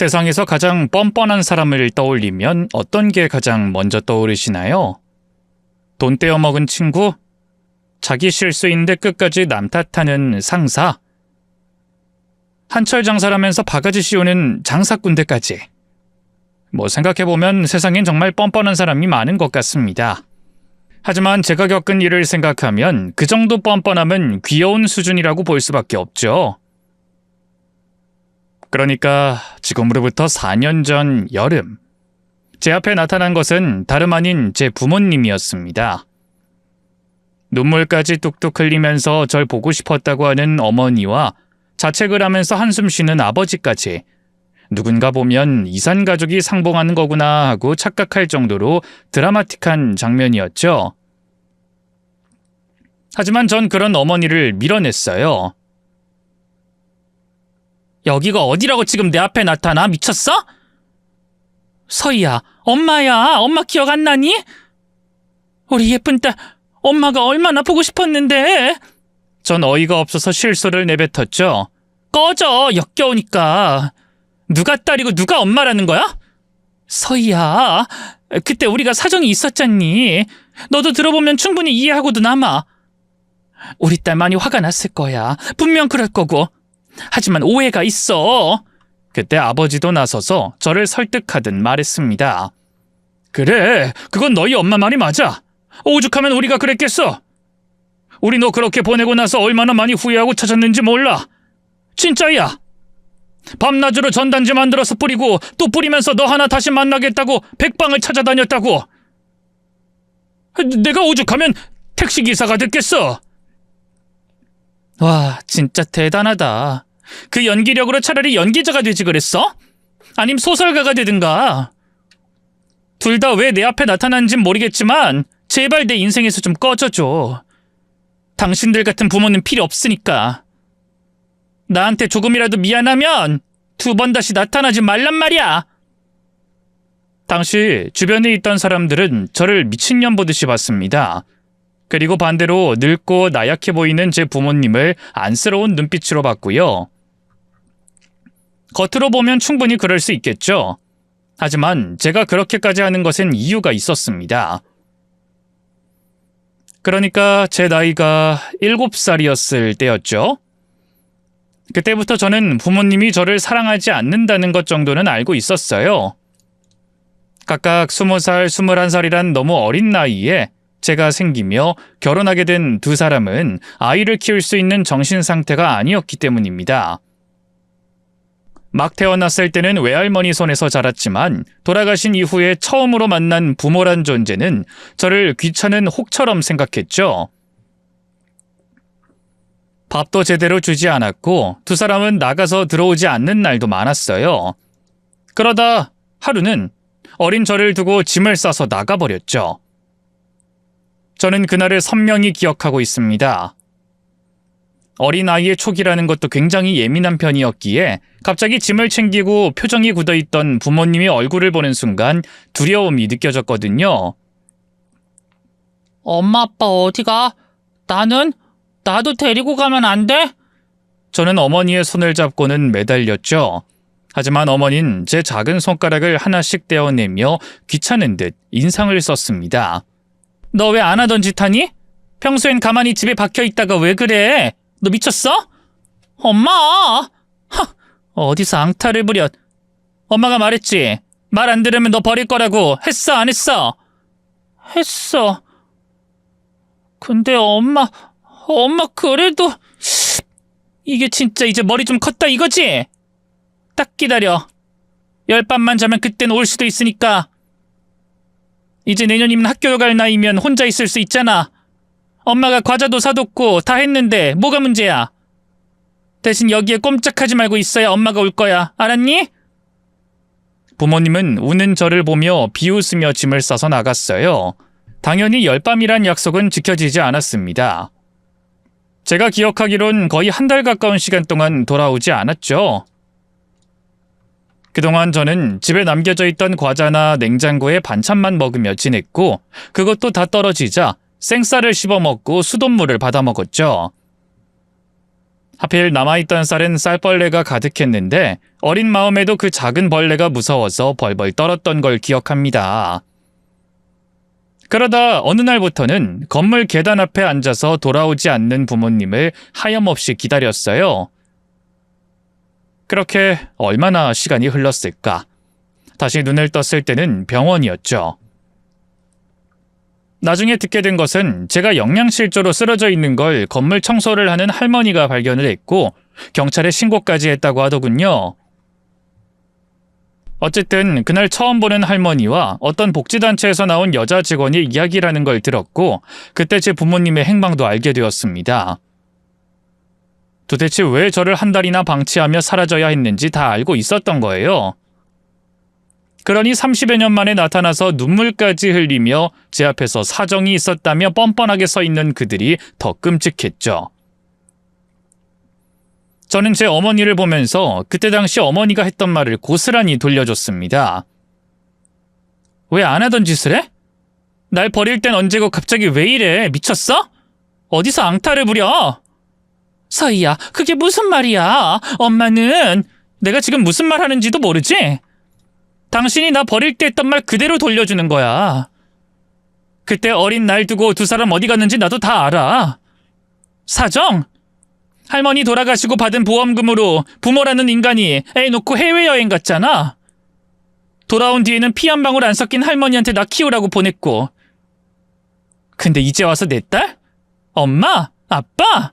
세상에서 가장 뻔뻔한 사람을 떠올리면 어떤 게 가장 먼저 떠오르시나요? 돈 떼어먹은 친구? 자기 실수인데 끝까지 남 탓하는 상사? 한철 장사라면서 바가지 씌우는 장사꾼들까지. 생각해보면 세상엔 정말 뻔뻔한 사람이 많은 것 같습니다. 하지만 제가 겪은 일을 생각하면 그 정도 뻔뻔함은 귀여운 수준이라고 볼 수밖에 없죠. 그러니까 지금으로부터 4년 전 여름, 제 앞에 나타난 것은 다름 아닌 제 부모님이었습니다. 눈물까지 뚝뚝 흘리면서 절 보고 싶었다고 하는 어머니와 자책을 하면서 한숨 쉬는 아버지까지 누군가 보면 이산가족이 상봉하는 거구나 하고 착각할 정도로 드라마틱한 장면이었죠. 하지만 전 그런 어머니를 밀어냈어요. 여기가 어디라고 지금 내 앞에 나타나? 미쳤어? 서희야, 엄마야. 엄마 기억 안 나니? 우리 예쁜 딸, 엄마가 얼마나 보고 싶었는데. 전 어이가 없어서 실소를 내뱉었죠. 꺼져, 역겨우니까. 누가 딸이고 누가 엄마라는 거야? 서희야, 그때 우리가 사정이 있었잖니. 너도 들어보면 충분히 이해하고도 남아. 우리 딸 많이 화가 났을 거야. 분명 그럴 거고. 하지만 오해가 있어. 그때 아버지도 나서서 저를 설득하듯 말했습니다. 그래, 그건 너희 엄마 말이 맞아. 오죽하면 우리가 그랬겠어. 우리 너 그렇게 보내고 나서 얼마나 많이 후회하고 찾았는지 몰라. 진짜야. 밤낮으로 전단지 만들어서 뿌리고 또 뿌리면서 너 하나 다시 만나겠다고 백방을 찾아다녔다고. 내가 오죽하면 택시기사가 됐겠어. 와, 진짜 대단하다. 그 연기력으로 차라리 연기자가 되지 그랬어? 아님 소설가가 되든가. 둘 다 왜 내 앞에 나타난진 모르겠지만 제발 내 인생에서 좀 꺼져줘. 당신들 같은 부모는 필요 없으니까. 나한테 조금이라도 미안하면 2번 다시 나타나지 말란 말이야. 당시 주변에 있던 사람들은 저를 미친년 보듯이 봤습니다. 그리고 반대로 늙고 나약해 보이는 제 부모님을 안쓰러운 눈빛으로 봤고요. 겉으로 보면 충분히 그럴 수 있겠죠. 하지만 제가 그렇게까지 하는 것엔 이유가 있었습니다. 그러니까 제 나이가 7살이었을 때였죠. 그때부터 저는 부모님이 저를 사랑하지 않는다는 것 정도는 알고 있었어요. 각각 20살, 21살이란 너무 어린 나이에 제가 생기며 결혼하게 된 두 사람은 아이를 키울 수 있는 정신 상태가 아니었기 때문입니다. 막 태어났을 때는 외할머니 손에서 자랐지만 돌아가신 이후에 처음으로 만난 부모란 존재는 저를 귀찮은 혹처럼 생각했죠. 밥도 제대로 주지 않았고 두 사람은 나가서 들어오지 않는 날도 많았어요. 그러다 하루는 어린 저를 두고 짐을 싸서 나가버렸죠. 저는 그날을 선명히 기억하고 있습니다. 어린아이의 촉이라는 것도 굉장히 예민한 편이었기에 갑자기 짐을 챙기고 표정이 굳어있던 부모님의 얼굴을 보는 순간 두려움이 느껴졌거든요. 엄마, 아빠 어디가? 나도 데리고 가면 안 돼? 저는 어머니의 손을 잡고는 매달렸죠. 하지만 어머니는 제 작은 손가락을 하나씩 떼어내며 귀찮은 듯 인상을 썼습니다. 너 왜 안 하던 짓 하니? 평소엔 가만히 집에 박혀있다가 왜 그래? 너 미쳤어? 엄마! 어디서 앙탈을 부려. 엄마가 말했지. 말 안 들으면 너 버릴 거라고. 했어, 안 했어? 했어. 근데 엄마 그래도... 이게 진짜 이제 머리 좀 컸다 이거지? 딱 기다려. 10밤만 자면 그땐 올 수도 있으니까. 이제 내년이면 학교 갈 나이면 혼자 있을 수 있잖아. 엄마가 과자도 사뒀고 다 했는데 뭐가 문제야? 대신 여기에 꼼짝하지 말고 있어야 엄마가 올 거야. 알았니? 부모님은 우는 저를 보며 비웃으며 짐을 싸서 나갔어요. 당연히 10밤이란 약속은 지켜지지 않았습니다. 제가 기억하기론 거의 한 달 가까운 시간 동안 돌아오지 않았죠. 그동안 저는 집에 남겨져 있던 과자나 냉장고에 반찬만 먹으며 지냈고 그것도 다 떨어지자 생쌀을 씹어먹고 수돗물을 받아먹었죠. 하필 남아있던 쌀엔 쌀벌레가 가득했는데 어린 마음에도 그 작은 벌레가 무서워서 벌벌 떨었던 걸 기억합니다. 그러다 어느 날부터는 건물 계단 앞에 앉아서 돌아오지 않는 부모님을 하염없이 기다렸어요. 그렇게 얼마나 시간이 흘렀을까? 다시 눈을 떴을 때는 병원이었죠. 나중에 듣게 된 것은 제가 영양실조로 쓰러져 있는 걸 건물 청소를 하는 할머니가 발견을 했고 경찰에 신고까지 했다고 하더군요. 어쨌든 그날 처음 보는 할머니와 어떤 복지단체에서 나온 여자 직원이 이야기를 하는 걸 들었고 그때 제 부모님의 행방도 알게 되었습니다. 도대체 왜 저를 한 달이나 방치하며 사라져야 했는지 다 알고 있었던 거예요. 그러니 30여 년 만에 나타나서 눈물까지 흘리며 제 앞에서 사정이 있었다며 뻔뻔하게 서 있는 그들이 더 끔찍했죠. 저는 제 어머니를 보면서 그때 당시 어머니가 했던 말을 고스란히 돌려줬습니다. 왜 안 하던 짓을 해? 날 버릴 땐 언제고 갑자기 왜 이래? 미쳤어? 어디서 앙탈을 부려? 서희야, 그게 무슨 말이야? 엄마는 내가 지금 무슨 말 하는지도 모르지? 당신이 나 버릴 때 했던 말 그대로 돌려주는 거야. 그때 어린 날 두고 두 사람 어디 갔는지 나도 다 알아. 사정? 할머니 돌아가시고 받은 보험금으로 부모라는 인간이 애 놓고 해외여행 갔잖아. 돌아온 뒤에는 피 한 방울 안 섞인 할머니한테 나 키우라고 보냈고. 근데 이제 와서 내 딸? 엄마? 아빠?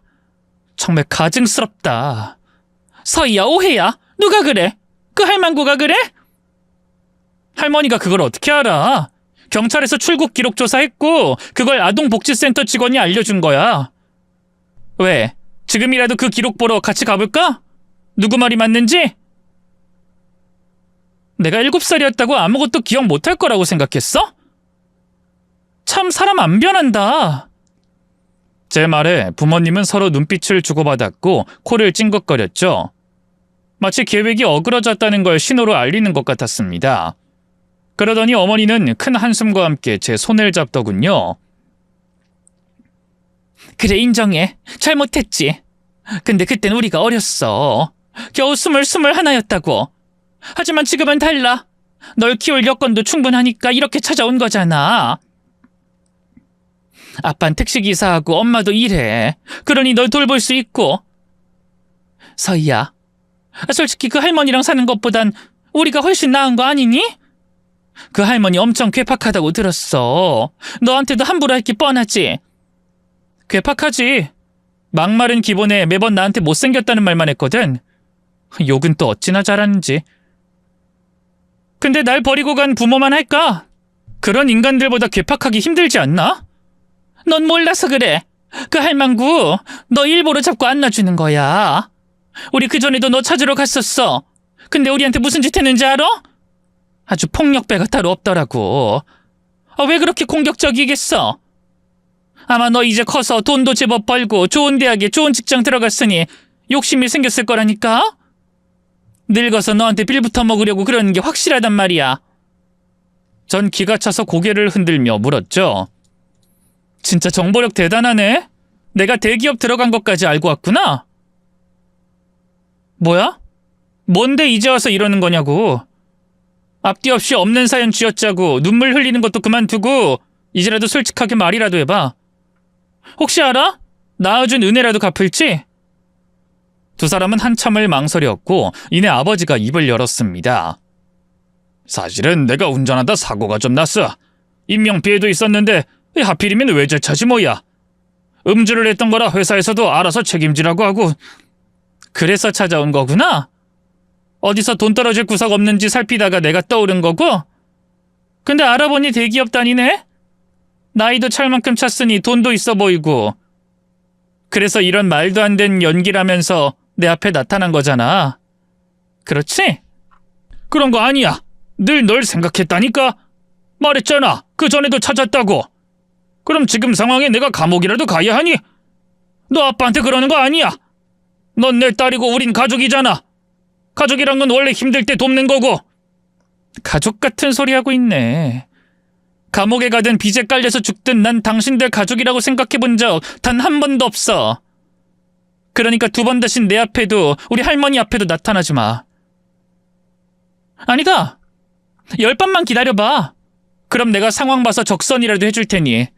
정말 가증스럽다. 서희야, 오해야. 누가 그래? 그 할망구가 그래? 할머니가 그걸 어떻게 알아? 경찰에서 출국 기록 조사했고 그걸 아동복지센터 직원이 알려준 거야. 왜? 지금이라도 그 기록 보러 같이 가볼까? 누구 말이 맞는지? 내가 7살이었다고 아무것도 기억 못할 거라고 생각했어? 참 사람 안 변한다. 제 말에 부모님은 서로 눈빛을 주고받았고 코를 찡긋거렸죠. 마치 계획이 어그러졌다는 걸 신호로 알리는 것 같았습니다. 그러더니 어머니는 큰 한숨과 함께 제 손을 잡더군요. 그래, 인정해. 잘못했지. 근데 그땐 우리가 어렸어. 겨우 21였다고. 하지만 지금은 달라. 널 키울 여건도 충분하니까 이렇게 찾아온 거잖아. 아빠는 택시기사하고 엄마도 일해. 그러니 널 돌볼 수 있고. 서희야, 솔직히 그 할머니랑 사는 것보단 우리가 훨씬 나은 거 아니니? 그 할머니 엄청 괴팍하다고 들었어. 너한테도 함부로 할 게 뻔하지. 괴팍하지. 막말은 기본에 매번 나한테 못생겼다는 말만 했거든. 욕은 또 어찌나 잘하는지. 근데 날 버리고 간 부모만 할까? 그런 인간들보다 괴팍하기 힘들지 않나? 넌 몰라서 그래. 그 할망구 너 일부러 잡고 안 놔주는 거야. 우리 그전에도 너 찾으러 갔었어. 근데 우리한테 무슨 짓 했는지 알아? 아주 폭력배가 따로 없더라고. 왜 그렇게 공격적이겠어? 아마 너 이제 커서 돈도 제법 벌고 좋은 대학에 좋은 직장 들어갔으니 욕심이 생겼을 거라니까? 늙어서 너한테 빌부터 먹으려고 그러는 게 확실하단 말이야. 전 기가 차서 고개를 흔들며 물었죠. 진짜 정보력 대단하네. 내가 대기업 들어간 것까지 알고 왔구나. 뭐야? 뭔데 이제 와서 이러는 거냐고. 앞뒤 없이 없는 사연 쥐어짜고 눈물 흘리는 것도 그만두고 이제라도 솔직하게 말이라도 해봐. 혹시 알아? 낳아준 은혜라도 갚을지? 두 사람은 한참을 망설였고 이내 아버지가 입을 열었습니다. 사실은 내가 운전하다 사고가 좀 났어. 인명피해도 있었는데 하필이면 외제차지 뭐야. 음주를 했던 거라 회사에서도 알아서 책임지라고 하고. 그래서 찾아온 거구나? 어디서 돈 떨어질 구석 없는지 살피다가 내가 떠오른 거고? 근데 알아보니 대기업 다니네? 나이도 찰 만큼 찼으니 돈도 있어 보이고. 그래서 이런 말도 안 되는 연기라면서 내 앞에 나타난 거잖아. 그렇지? 그런 거 아니야. 늘 널 생각했다니까. 말했잖아. 그 전에도 찾았다고. 그럼 지금 상황에 내가 감옥이라도 가야 하니? 너 아빠한테 그러는 거 아니야. 넌 내 딸이고 우린 가족이잖아. 가족이란 건 원래 힘들 때 돕는 거고. 가족 같은 소리 하고 있네. 감옥에 가든 빚에 깔려서 죽든 난 당신들 가족이라고 생각해 본 적 단 한 번도 없어. 그러니까 두 번 다신 내 앞에도 우리 할머니 앞에도 나타나지 마. 아니다. 10번만 기다려봐. 그럼 내가 상황 봐서 적선이라도 해줄 테니.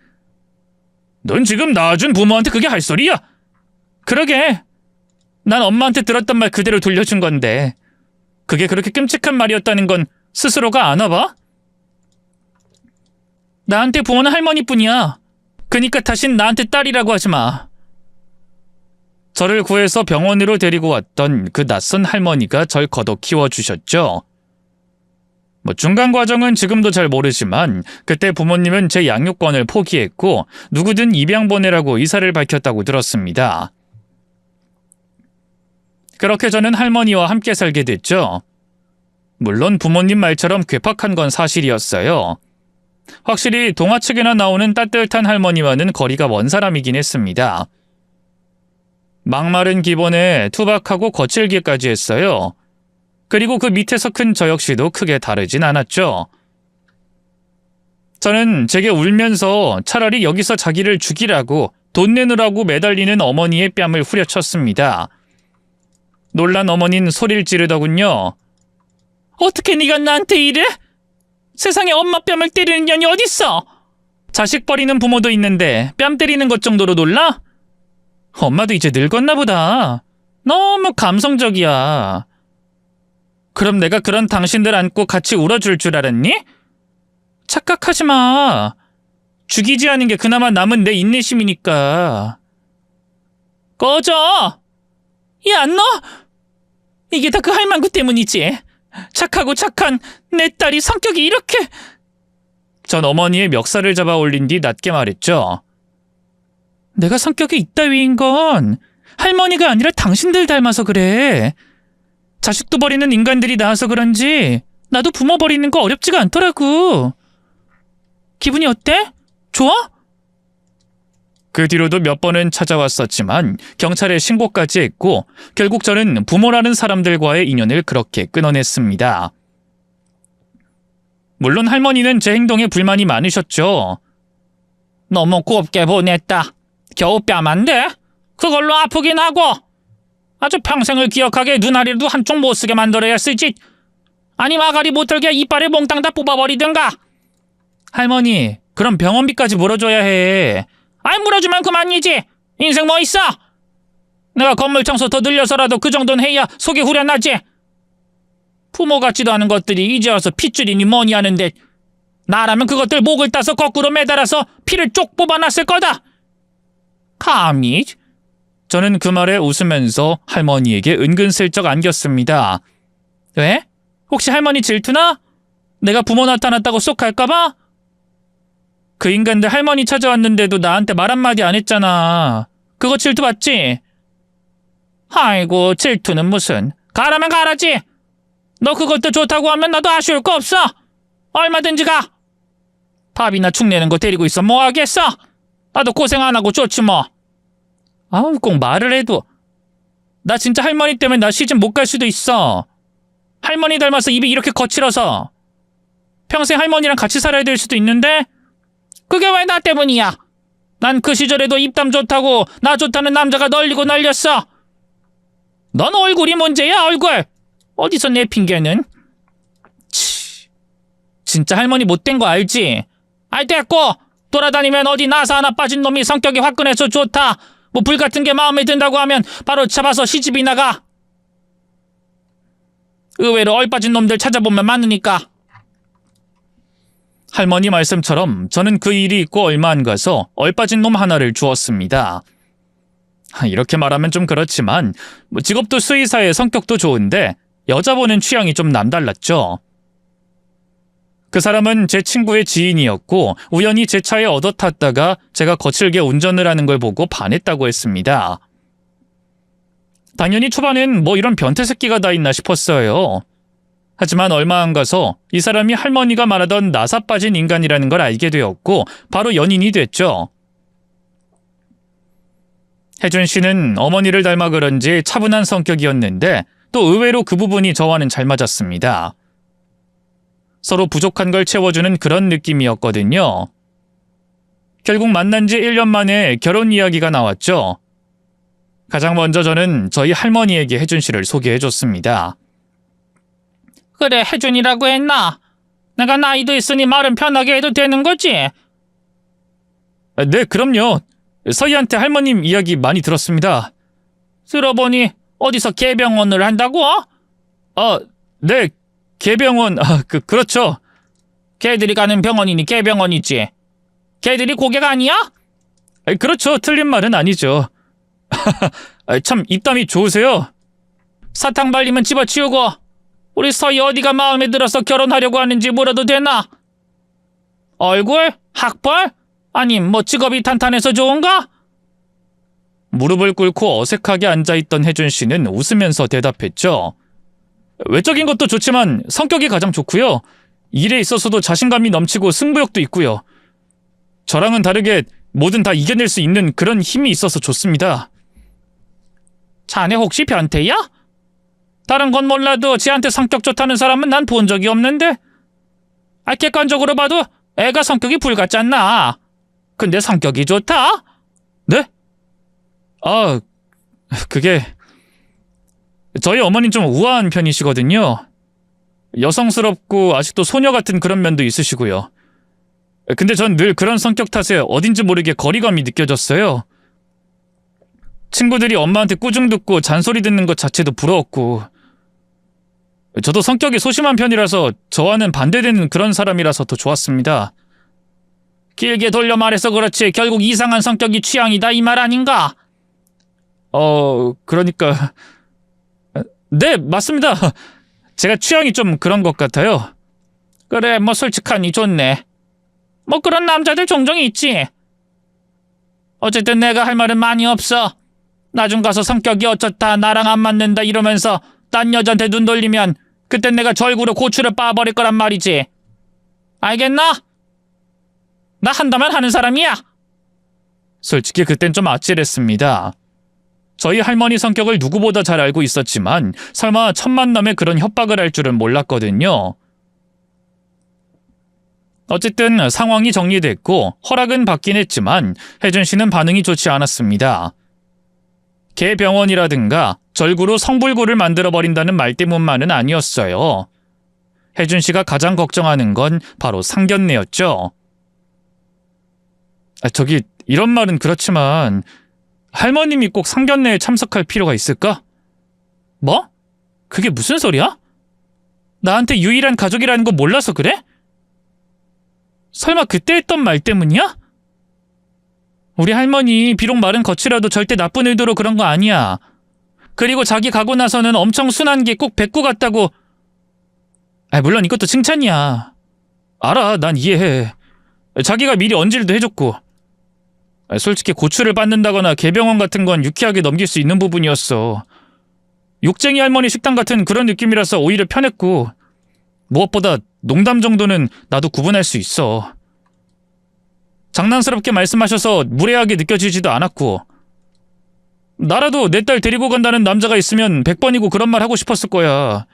넌 지금 낳아준 부모한테 그게 할 소리야? 그러게. 난 엄마한테 들었던 말 그대로 돌려준 건데 그게 그렇게 끔찍한 말이었다는 건 스스로가 아나 봐? 나한테 부모는 할머니뿐이야. 그니까 다신 나한테 딸이라고 하지 마. 저를 구해서 병원으로 데리고 왔던 그 낯선 할머니가 절 걷어 키워주셨죠. 중간 과정은 지금도 잘 모르지만 그때 부모님은 제 양육권을 포기했고 누구든 입양 보내라고 의사를 밝혔다고 들었습니다. 그렇게 저는 할머니와 함께 살게 됐죠. 물론 부모님 말처럼 괴팍한 건 사실이었어요. 확실히 동화책에나 나오는 따뜻한 할머니와는 거리가 먼 사람이긴 했습니다. 막마른 기본에 투박하고 거칠기까지 했어요. 그리고 그 밑에서 큰 저 역시도 크게 다르진 않았죠. 저는 제게 울면서 차라리 여기서 자기를 죽이라고 돈 내느라고 매달리는 어머니의 뺨을 후려쳤습니다. 놀란 어머니는 소리를 지르더군요. 어떻게 네가 나한테 이래? 세상에 엄마 뺨을 때리는 년이 어딨어? 자식 버리는 부모도 있는데 뺨 때리는 것 정도로 놀라? 엄마도 이제 늙었나 보다. 너무 감성적이야. 그럼 내가 그런 당신들 안고 같이 울어줄 줄 알았니? 착각하지 마. 죽이지 않은 게 그나마 남은 내 인내심이니까. 꺼져! 야, 너! 이게 다 그 할망구 때문이지. 착하고 착한 내 딸이 성격이 이렇게... 전 어머니의 멱살을 잡아 올린 뒤 낮게 말했죠. 내가 성격이 이따위인 건 할머니가 아니라 당신들 닮아서 그래. 자식도 버리는 인간들이 나와서 그런지 나도 부모 버리는 거 어렵지가 않더라고. 기분이 어때? 좋아? 그 뒤로도 몇 번은 찾아왔었지만 경찰에 신고까지 했고 결국 저는 부모라는 사람들과의 인연을 그렇게 끊어냈습니다. 물론 할머니는 제 행동에 불만이 많으셨죠. 너무 곱게 보냈다. 겨우 뺨 안 돼? 그걸로 아프긴 하고. 아주 평생을 기억하게 눈아리도 한쪽 못 쓰게 만들어야 쓰지. 아니 마가리 못 털게 이빨을 몽땅 다 뽑아버리든가. 할머니, 그럼 병원비까지 물어줘야 해. 아이 물어주면 그만이지. 인생 뭐 있어? 내가 건물 청소 더 늘려서라도 그 정도는 해야 속이 후련하지. 부모 같지도 않은 것들이 이제 와서 핏줄이니 뭐니 하는데 나라면 그것들 목을 따서 거꾸로 매달아서 피를 쪽 뽑아놨을 거다. 감히? 저는 그 말에 웃으면서 할머니에게 은근슬쩍 안겼습니다. 왜? 혹시 할머니 질투나? 내가 부모 나타났다고 쏙 갈까봐? 그 인간들 할머니 찾아왔는데도 나한테 말 한마디 안 했잖아. 그거 질투 받지? 아이고 질투는 무슨. 가라면 가라지. 너 그것도 좋다고 하면 나도 아쉬울 거 없어. 얼마든지 가. 밥이나 축 내는 거 데리고 있어 뭐 하겠어? 나도 고생 안 하고 좋지 뭐. 아우 꼭 말을 해도. 나 진짜 할머니 때문에 나 시집 못 갈 수도 있어. 할머니 닮아서 입이 이렇게 거칠어서. 평생 할머니랑 같이 살아야 될 수도 있는데 그게 왜 나 때문이야. 난 그 시절에도 입담 좋다고 나 좋다는 남자가 널리고 널렸어. 넌 얼굴이 문제야 얼굴. 어디서 내 핑계는. 치. 진짜 할머니 못된 거 알지? 알 됐고 돌아다니면 어디 나사 하나 빠진 놈이 성격이 화끈해서 좋다. 뭐 불 같은 게 마음에 든다고 하면 바로 잡아서 시집이 나가. 의외로 얼빠진 놈들 찾아보면 많으니까. 할머니 말씀처럼 저는 그 일이 있고 얼마 안 가서 얼빠진 놈 하나를 주었습니다. 이렇게 말하면 좀 그렇지만 직업도 수의사에 성격도 좋은데 여자 보는 취향이 좀 남달랐죠. 그 사람은 제 친구의 지인이었고 우연히 제 차에 얻어 탔다가 제가 거칠게 운전을 하는 걸 보고 반했다고 했습니다. 당연히 초반엔 뭐 이런 변태 새끼가 다 있나 싶었어요. 하지만 얼마 안 가서 이 사람이 할머니가 말하던 나사 빠진 인간이라는 걸 알게 되었고 바로 연인이 됐죠. 혜준 씨는 어머니를 닮아 그런지 차분한 성격이었는데 또 의외로 그 부분이 저와는 잘 맞았습니다. 서로 부족한 걸 채워주는 그런 느낌이었거든요. 결국 만난 지 1년 만에 결혼 이야기가 나왔죠. 가장 먼저 저는 저희 할머니에게 혜준 씨를 소개해줬습니다. 그래, 혜준이라고 했나? 내가 나이도 있으니 말은 편하게 해도 되는 거지? 네, 그럼요. 서희한테 할머님 이야기 많이 들었습니다. 들어보니 어디서 개병원을 한다고? 네, 개병원, 그렇죠. 개들이 가는 병원이니 개병원이지. 개들이 고개가 아니야? 그렇죠, 틀린 말은 아니죠. 참 입담이 좋으세요. 사탕 발리면 집어치우고 우리 서희 어디가 마음에 들어서 결혼하려고 하는지 물어도 되나? 얼굴? 학벌? 아님 뭐 직업이 탄탄해서 좋은가? 무릎을 꿇고 어색하게 앉아있던 혜준 씨는 웃으면서 대답했죠. 외적인 것도 좋지만 성격이 가장 좋고요. 일에 있어서도 자신감이 넘치고 승부욕도 있고요. 저랑은 다르게 뭐든 다 이겨낼 수 있는 그런 힘이 있어서 좋습니다. 자네 혹시 변태야? 다른 건 몰라도 쟤한테 성격 좋다는 사람은 난 본 적이 없는데. 객관적으로 봐도 애가 성격이 불같잖나. 근데 성격이 좋다? 네? 그게 저희 어머니는 좀 우아한 편이시거든요. 여성스럽고 아직도 소녀 같은 그런 면도 있으시고요. 근데 전 늘 그런 성격 탓에 어딘지 모르게 거리감이 느껴졌어요. 친구들이 엄마한테 꾸중 듣고 잔소리 듣는 것 자체도 부러웠고, 저도 성격이 소심한 편이라서 저와는 반대되는 그런 사람이라서 더 좋았습니다. 길게 돌려 말해서 그렇지 결국 이상한 성격이 취향이다 이 말 아닌가? 그러니까 네, 맞습니다. 제가 취향이 좀 그런 것 같아요. 그래, 뭐 솔직하니 좋네. 뭐 그런 남자들 종종 있지. 어쨌든 내가 할 말은 많이 없어. 나중 가서 성격이 어쩌다 나랑 안 맞는다 이러면서 딴 여자한테 눈 돌리면 그땐 내가 절구로 고추를 빻아버릴 거란 말이지. 알겠나? 나 한다면 하는 사람이야. 솔직히 그땐 좀 아찔했습니다. 저희 할머니 성격을 누구보다 잘 알고 있었지만 설마 첫 만남에 그런 협박을 할 줄은 몰랐거든요. 어쨌든 상황이 정리됐고 허락은 받긴 했지만 혜준 씨는 반응이 좋지 않았습니다. 개병원이라든가 절구로 성불구를 만들어버린다는 말 때문만은 아니었어요. 혜준 씨가 가장 걱정하는 건 바로 상견례였죠. 저기 이런 말은 그렇지만 할머님이 꼭 상견례에 참석할 필요가 있을까? 뭐? 그게 무슨 소리야? 나한테 유일한 가족이라는 거 몰라서 그래? 설마 그때 했던 말 때문이야? 우리 할머니 비록 말은 거칠어도 절대 나쁜 의도로 그런 거 아니야. 그리고 자기 가고 나서는 엄청 순한 게 꼭 백구 같다고. 물론 이것도 칭찬이야. 알아, 난 이해해. 자기가 미리 언질도 해줬고. 솔직히 고추를 빻는다거나 개병원 같은 건 유쾌하게 넘길 수 있는 부분이었어. 욕쟁이 할머니 식당 같은 그런 느낌이라서 오히려 편했고, 무엇보다 농담 정도는 나도 구분할 수 있어. 장난스럽게 말씀하셔서 무례하게 느껴지지도 않았고, 나라도 내 딸 데리고 간다는 남자가 있으면 100번이고 그런 말 하고 싶었을 거야.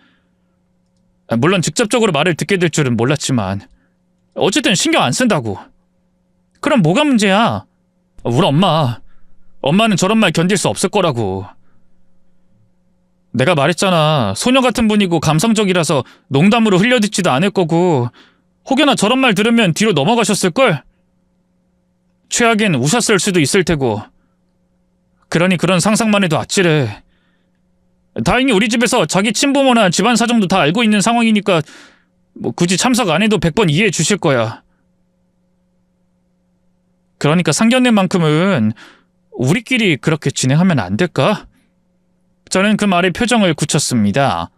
물론 직접적으로 말을 듣게 될 줄은 몰랐지만 어쨌든 신경 안 쓴다고. 그럼 뭐가 문제야? 우리 엄마는 저런 말 견딜 수 없을 거라고. 내가 말했잖아. 소녀 같은 분이고 감성적이라서 농담으로 흘려듣지도 않을 거고, 혹여나 저런 말 들으면 뒤로 넘어가셨을걸? 최악엔 우셨을 수도 있을 테고. 그러니 그런 상상만 해도 아찔해. 다행히 우리 집에서 자기 친부모나 집안 사정도 다 알고 있는 상황이니까 뭐 굳이 참석 안 해도 100번 이해해 주실 거야. 그러니까 상견례만큼은 우리끼리 그렇게 진행하면 안 될까? 저는 그 말에 표정을 굳혔습니다.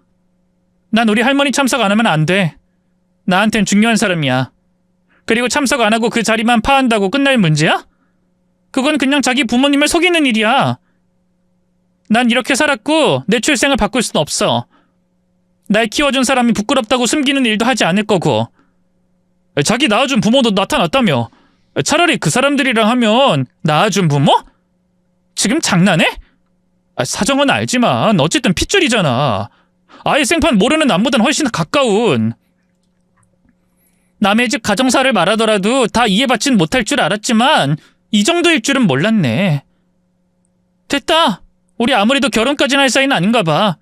난 우리 할머니 참석 안 하면 안 돼. 나한텐 중요한 사람이야. 그리고 참석 안 하고 그 자리만 파한다고 끝날 문제야? 그건 그냥 자기 부모님을 속이는 일이야. 난 이렇게 살았고 내 출생을 바꿀 순 없어. 날 키워준 사람이 부끄럽다고 숨기는 일도 하지 않을 거고. 자기 낳아준 부모도 나타났다며. 차라리 그 사람들이랑 하면 낳아준 부모? 지금 장난해? 사정은 알지만 어쨌든 핏줄이잖아. 아예 생판 모르는 남보단 훨씬 가까운. 남의 집 가정사를 말하더라도 다 이해받진 못할 줄 알았지만 이 정도일 줄은 몰랐네. 됐다. 우리 아무래도 결혼까지는 할 사이는 아닌가 봐.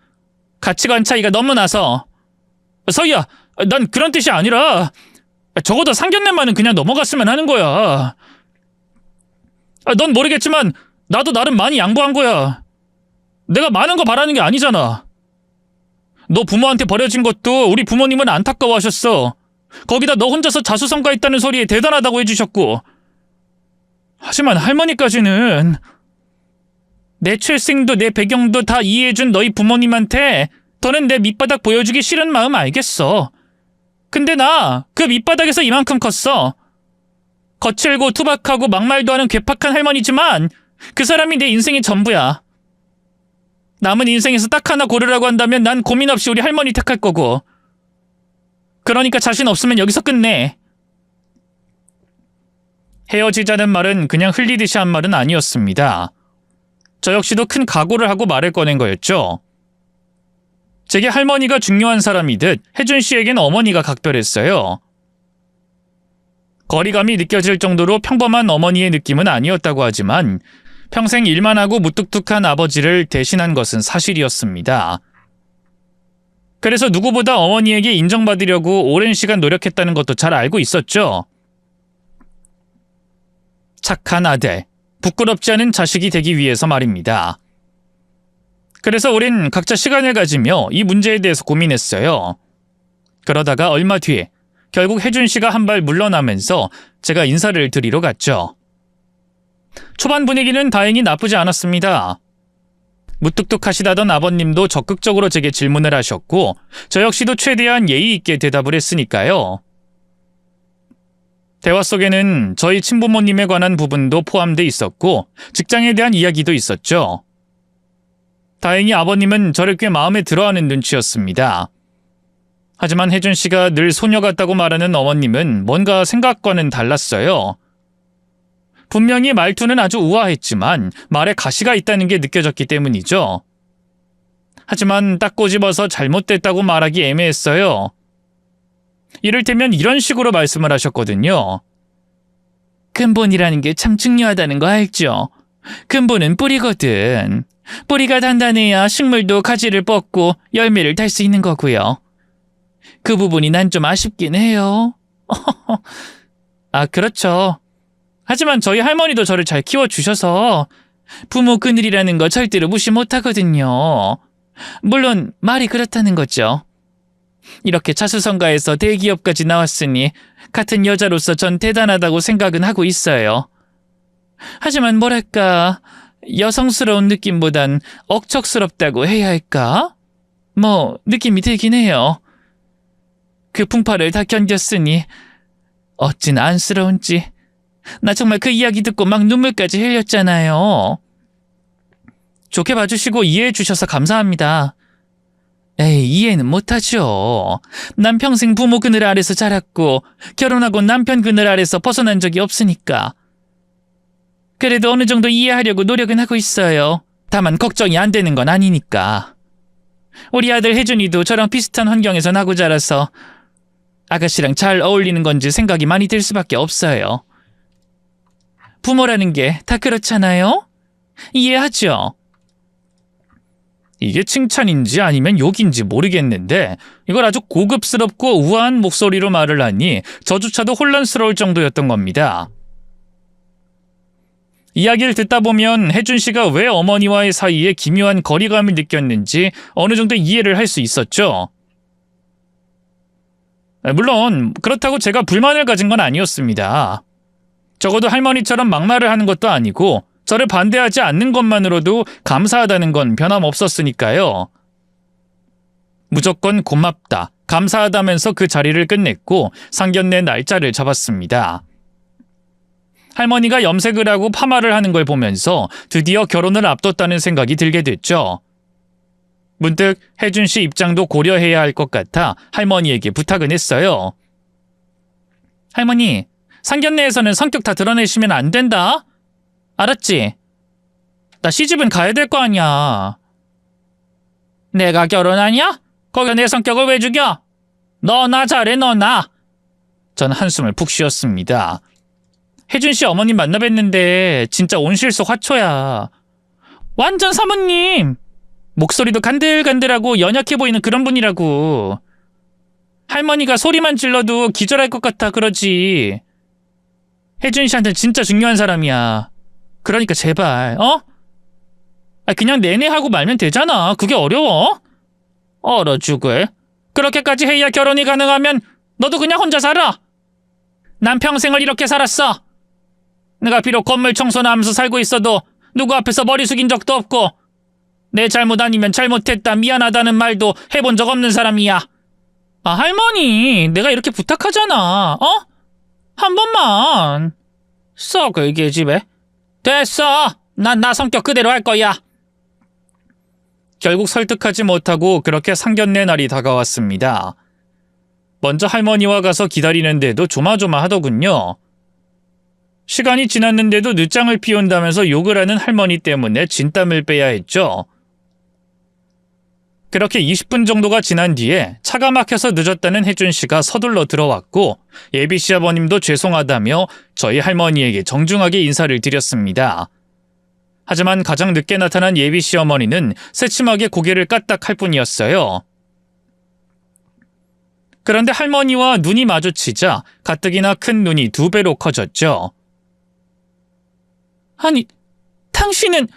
가치관 차이가 너무 나서. 서희야, 난 그런 뜻이 아니라 적어도 상견례만은 그냥 넘어갔으면 하는 거야. 넌 모르겠지만 나도 나름 많이 양보한 거야. 내가 많은 거 바라는 게 아니잖아. 너 부모한테 버려진 것도 우리 부모님은 안타까워하셨어. 거기다 너 혼자서 자수성가했다는 소리에 대단하다고 해주셨고. 하지만 할머니까지는 내 출생도 내 배경도 다 이해해준 너희 부모님한테 더는 내 밑바닥 보여주기 싫은 마음 알겠어. 근데 나 그 밑바닥에서 이만큼 컸어. 거칠고 투박하고 막말도 하는 괴팍한 할머니지만 그 사람이 내 인생의 전부야. 남은 인생에서 딱 하나 고르라고 한다면 난 고민 없이 우리 할머니 택할 거고. 그러니까 자신 없으면 여기서 끝내. 헤어지자는 말은 그냥 흘리듯이 한 말은 아니었습니다. 저 역시도 큰 각오를 하고 말을 꺼낸 거였죠. 제게 할머니가 중요한 사람이듯 혜준 씨에겐 어머니가 각별했어요. 거리감이 느껴질 정도로 평범한 어머니의 느낌은 아니었다고 하지만 평생 일만 하고 무뚝뚝한 아버지를 대신한 것은 사실이었습니다. 그래서 누구보다 어머니에게 인정받으려고 오랜 시간 노력했다는 것도 잘 알고 있었죠. 착한 아들, 부끄럽지 않은 자식이 되기 위해서 말입니다. 그래서 우린 각자 시간을 가지며 이 문제에 대해서 고민했어요. 그러다가 얼마 뒤에 결국 혜준 씨가 한 발 물러나면서 제가 인사를 드리러 갔죠. 초반 분위기는 다행히 나쁘지 않았습니다. 무뚝뚝하시다던 아버님도 적극적으로 제게 질문을 하셨고 저 역시도 최대한 예의 있게 대답을 했으니까요. 대화 속에는 저희 친부모님에 관한 부분도 포함돼 있었고 직장에 대한 이야기도 있었죠. 다행히 아버님은 저를 꽤 마음에 들어하는 눈치였습니다. 하지만 혜준 씨가 늘 소녀 같다고 말하는 어머님은 뭔가 생각과는 달랐어요. 분명히 말투는 아주 우아했지만 말에 가시가 있다는 게 느껴졌기 때문이죠. 하지만 딱 꼬집어서 잘못됐다고 말하기 애매했어요. 이를테면 이런 식으로 말씀을 하셨거든요. 근본이라는 게 참 중요하다는 거 알죠? 근본은 뿌리거든. 뿌리가 단단해야 식물도 가지를 뻗고 열매를 달 수 있는 거고요. 그 부분이 난 좀 아쉽긴 해요. 아, 그렇죠. 하지만 저희 할머니도 저를 잘 키워주셔서 부모 그늘이라는 거 절대로 무시 못하거든요. 물론 말이 그렇다는 거죠. 이렇게 자수성가해서 대기업까지 나왔으니 같은 여자로서 전 대단하다고 생각은 하고 있어요. 하지만 뭐랄까 여성스러운 느낌보단 억척스럽다고 해야 할까? 뭐 느낌이 들긴 해요. 그 풍파를 다 견뎠으니 어찌나 안쓰러운지. 나 정말 그 이야기 듣고 막 눈물까지 흘렸잖아요. 좋게 봐주시고 이해해 주셔서 감사합니다. 에이, 이해는 못하죠. 난 평생 부모 그늘 아래서 자랐고 결혼하고 남편 그늘 아래서 벗어난 적이 없으니까. 그래도 어느 정도 이해하려고 노력은 하고 있어요. 다만 걱정이 안 되는 건 아니니까. 우리 아들 혜준이도 저랑 비슷한 환경에서 나고 자라서 아가씨랑 잘 어울리는 건지 생각이 많이 들 수밖에 없어요. 부모라는 게 다 그렇잖아요? 이해하죠? 이게 칭찬인지 아니면 욕인지 모르겠는데 이걸 아주 고급스럽고 우아한 목소리로 말을 하니 저조차도 혼란스러울 정도였던 겁니다. 이야기를 듣다 보면 혜준 씨가 왜 어머니와의 사이에 기묘한 거리감을 느꼈는지 어느 정도 이해를 할 수 있었죠. 물론 그렇다고 제가 불만을 가진 건 아니었습니다. 적어도 할머니처럼 막말을 하는 것도 아니고 저를 반대하지 않는 것만으로도 감사하다는 건 변함없었으니까요. 무조건 고맙다, 감사하다면서 그 자리를 끝냈고 상견례 날짜를 잡았습니다. 할머니가 염색을 하고 파마를 하는 걸 보면서 드디어 결혼을 앞뒀다는 생각이 들게 됐죠. 문득 혜준 씨 입장도 고려해야 할 것 같아 할머니에게 부탁은 했어요. 할머니, 상견례에서는 성격 다 드러내시면 안 된다. 알았지? 나 시집은 가야 될 거 아니야. 내가 결혼하냐? 거기서 내 성격을 왜 죽여? 너나 잘해, 너나. 전 한숨을 푹 쉬었습니다. 혜준 씨 어머님 만나 뵀는데 진짜 온실속 화초야. 완전 사모님! 목소리도 간들간들하고 연약해 보이는 그런 분이라고. 할머니가 소리만 질러도 기절할 것 같아 그러지. 혜준 씨한테는 진짜 중요한 사람이야. 그러니까 제발, 그냥 내내 하고 말면 되잖아. 그게 어려워? 얼어 죽을. 그렇게까지 해야 결혼이 가능하면 너도 그냥 혼자 살아. 난 평생을 이렇게 살았어. 내가 비록 건물 청소나 하면서 살고 있어도 누구 앞에서 머리 숙인 적도 없고 내 잘못 아니면 잘못했다 미안하다는 말도 해본 적 없는 사람이야. 할머니, 내가 이렇게 부탁하잖아. 한 번만. 썩을 계집애. 됐어. 난 나 성격 그대로 할 거야. 결국 설득하지 못하고 그렇게 상견례 날이 다가왔습니다. 먼저 할머니와 가서 기다리는데도 조마조마하더군요. 시간이 지났는데도 늦장을 피운다면서 욕을 하는 할머니 때문에 진땀을 빼야 했죠. 그렇게 20분 정도가 지난 뒤에 차가 막혀서 늦었다는 혜준 씨가 서둘러 들어왔고 예비 시아버님도 죄송하다며 저희 할머니에게 정중하게 인사를 드렸습니다. 하지만 가장 늦게 나타난 예비 시어머니는 새침하게 고개를 까딱할 뿐이었어요. 그런데 할머니와 눈이 마주치자 가뜩이나 큰 눈이 2배로 커졌죠. 아니, 당신은...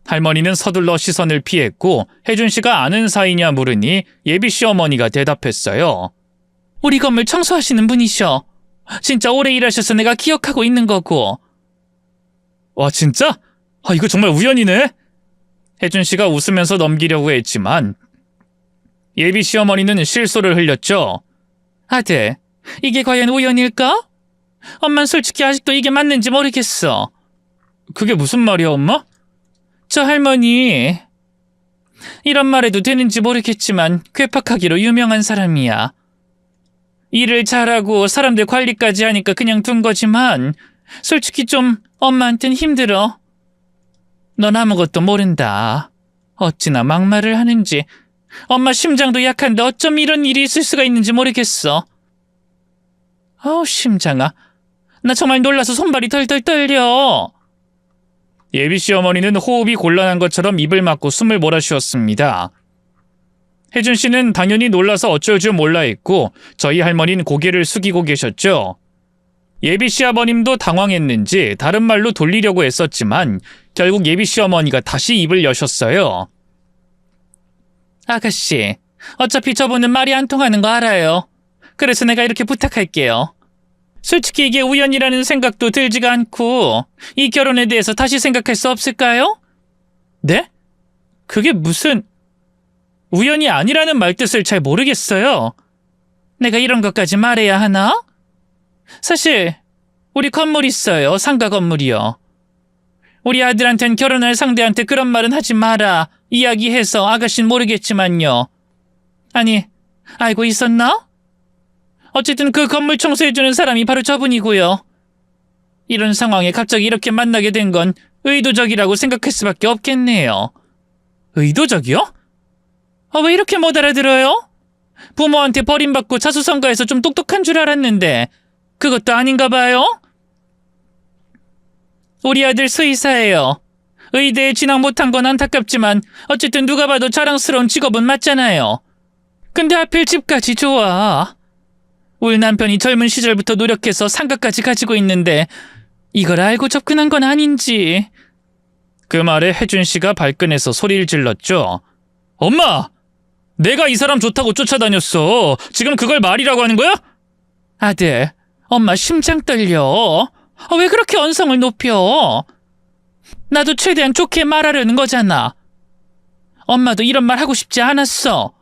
할머니는 서둘러 시선을 피했고 혜준 씨가 아는 사이냐 물으니 예비 시어머니가 대답했어요. 우리 건물 청소하시는 분이셔. 진짜 오래 일하셔서 내가 기억하고 있는 거고. 와, 진짜? 이거 정말 우연이네? 혜준 씨가 웃으면서 넘기려고 했지만 예비 시어머니는 실소를 흘렸죠. 아들, 이게 과연 우연일까? 엄만 솔직히 아직도 이게 맞는지 모르겠어. 그게 무슨 말이야, 엄마? 저 할머니, 이런 말해도 되는지 모르겠지만 괴팍하기로 유명한 사람이야. 일을 잘하고 사람들 관리까지 하니까 그냥 둔 거지만 솔직히 좀 엄마한텐 힘들어. 넌 아무것도 모른다. 어찌나 막말을 하는지. 엄마 심장도 약한데 어쩜 이런 일이 있을 수가 있는지 모르겠어. 심장아. 나 정말 놀라서 손발이 덜덜 떨려. 예비 시어머니는 호흡이 곤란한 것처럼 입을 막고 숨을 몰아쉬었습니다. 혜준 씨는 당연히 놀라서 어쩔 줄 몰라 했고 저희 할머니는 고개를 숙이고 계셨죠. 예비 시아버님도 당황했는지 다른 말로 돌리려고 애썼지만 결국 예비 시어머니가 다시 입을 여셨어요. 아가씨, 어차피 저분은 말이 안 통하는 거 알아요. 그래서 내가 이렇게 부탁할게요. 솔직히 이게 우연이라는 생각도 들지가 않고 이 결혼에 대해서 다시 생각할 수 없을까요? 네? 그게 무슨... 우연이 아니라는 말뜻을 잘 모르겠어요. 내가 이런 것까지 말해야 하나? 사실 우리 건물 있어요. 상가 건물이요. 우리 아들한텐 결혼할 상대한테 그런 말은 하지 마라 이야기해서 아가씨는 모르겠지만요. 아니, 알고 있었나? 어쨌든 그 건물 청소해주는 사람이 바로 저분이고요. 이런 상황에 갑자기 이렇게 만나게 된 건 의도적이라고 생각할 수밖에 없겠네요. 의도적이요? 왜 이렇게 못 알아들어요? 부모한테 버림받고 자수성가해서 좀 똑똑한 줄 알았는데 그것도 아닌가 봐요? 우리 아들 수의사예요. 의대에 진학 못한 건 안타깝지만 어쨌든 누가 봐도 자랑스러운 직업은 맞잖아요. 근데 하필 집까지 좋아. 우리 남편이 젊은 시절부터 노력해서 상가까지 가지고 있는데 이걸 알고 접근한 건 아닌지. 그 말에 혜준 씨가 발끈해서 소리를 질렀죠. 엄마! 내가 이 사람 좋다고 쫓아다녔어. 지금 그걸 말이라고 하는 거야? 아들, 엄마 심장 떨려. 왜 그렇게 언성을 높여? 나도 최대한 좋게 말하려는 거잖아. 엄마도 이런 말 하고 싶지 않았어.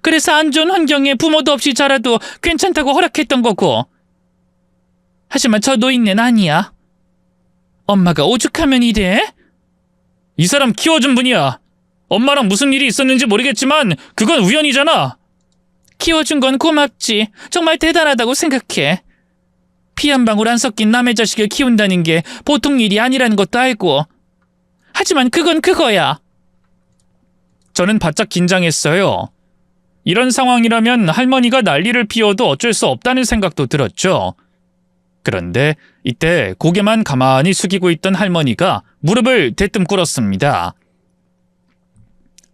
그래서 안 좋은 환경에 부모도 없이 자라도 괜찮다고 허락했던 거고. 하지만 저 노인네는 아니야. 엄마가 오죽하면 이래? 이 사람 키워준 분이야. 엄마랑 무슨 일이 있었는지 모르겠지만 그건 우연이잖아. 키워준 건 고맙지. 정말 대단하다고 생각해. 피 한 방울 안 섞인 남의 자식을 키운다는 게 보통 일이 아니라는 것도 알고. 하지만 그건 그거야. 저는 바짝 긴장했어요. 이런 상황이라면 할머니가 난리를 피워도 어쩔 수 없다는 생각도 들었죠. 그런데 이때 고개만 가만히 숙이고 있던 할머니가 무릎을 대뜸 꿇었습니다.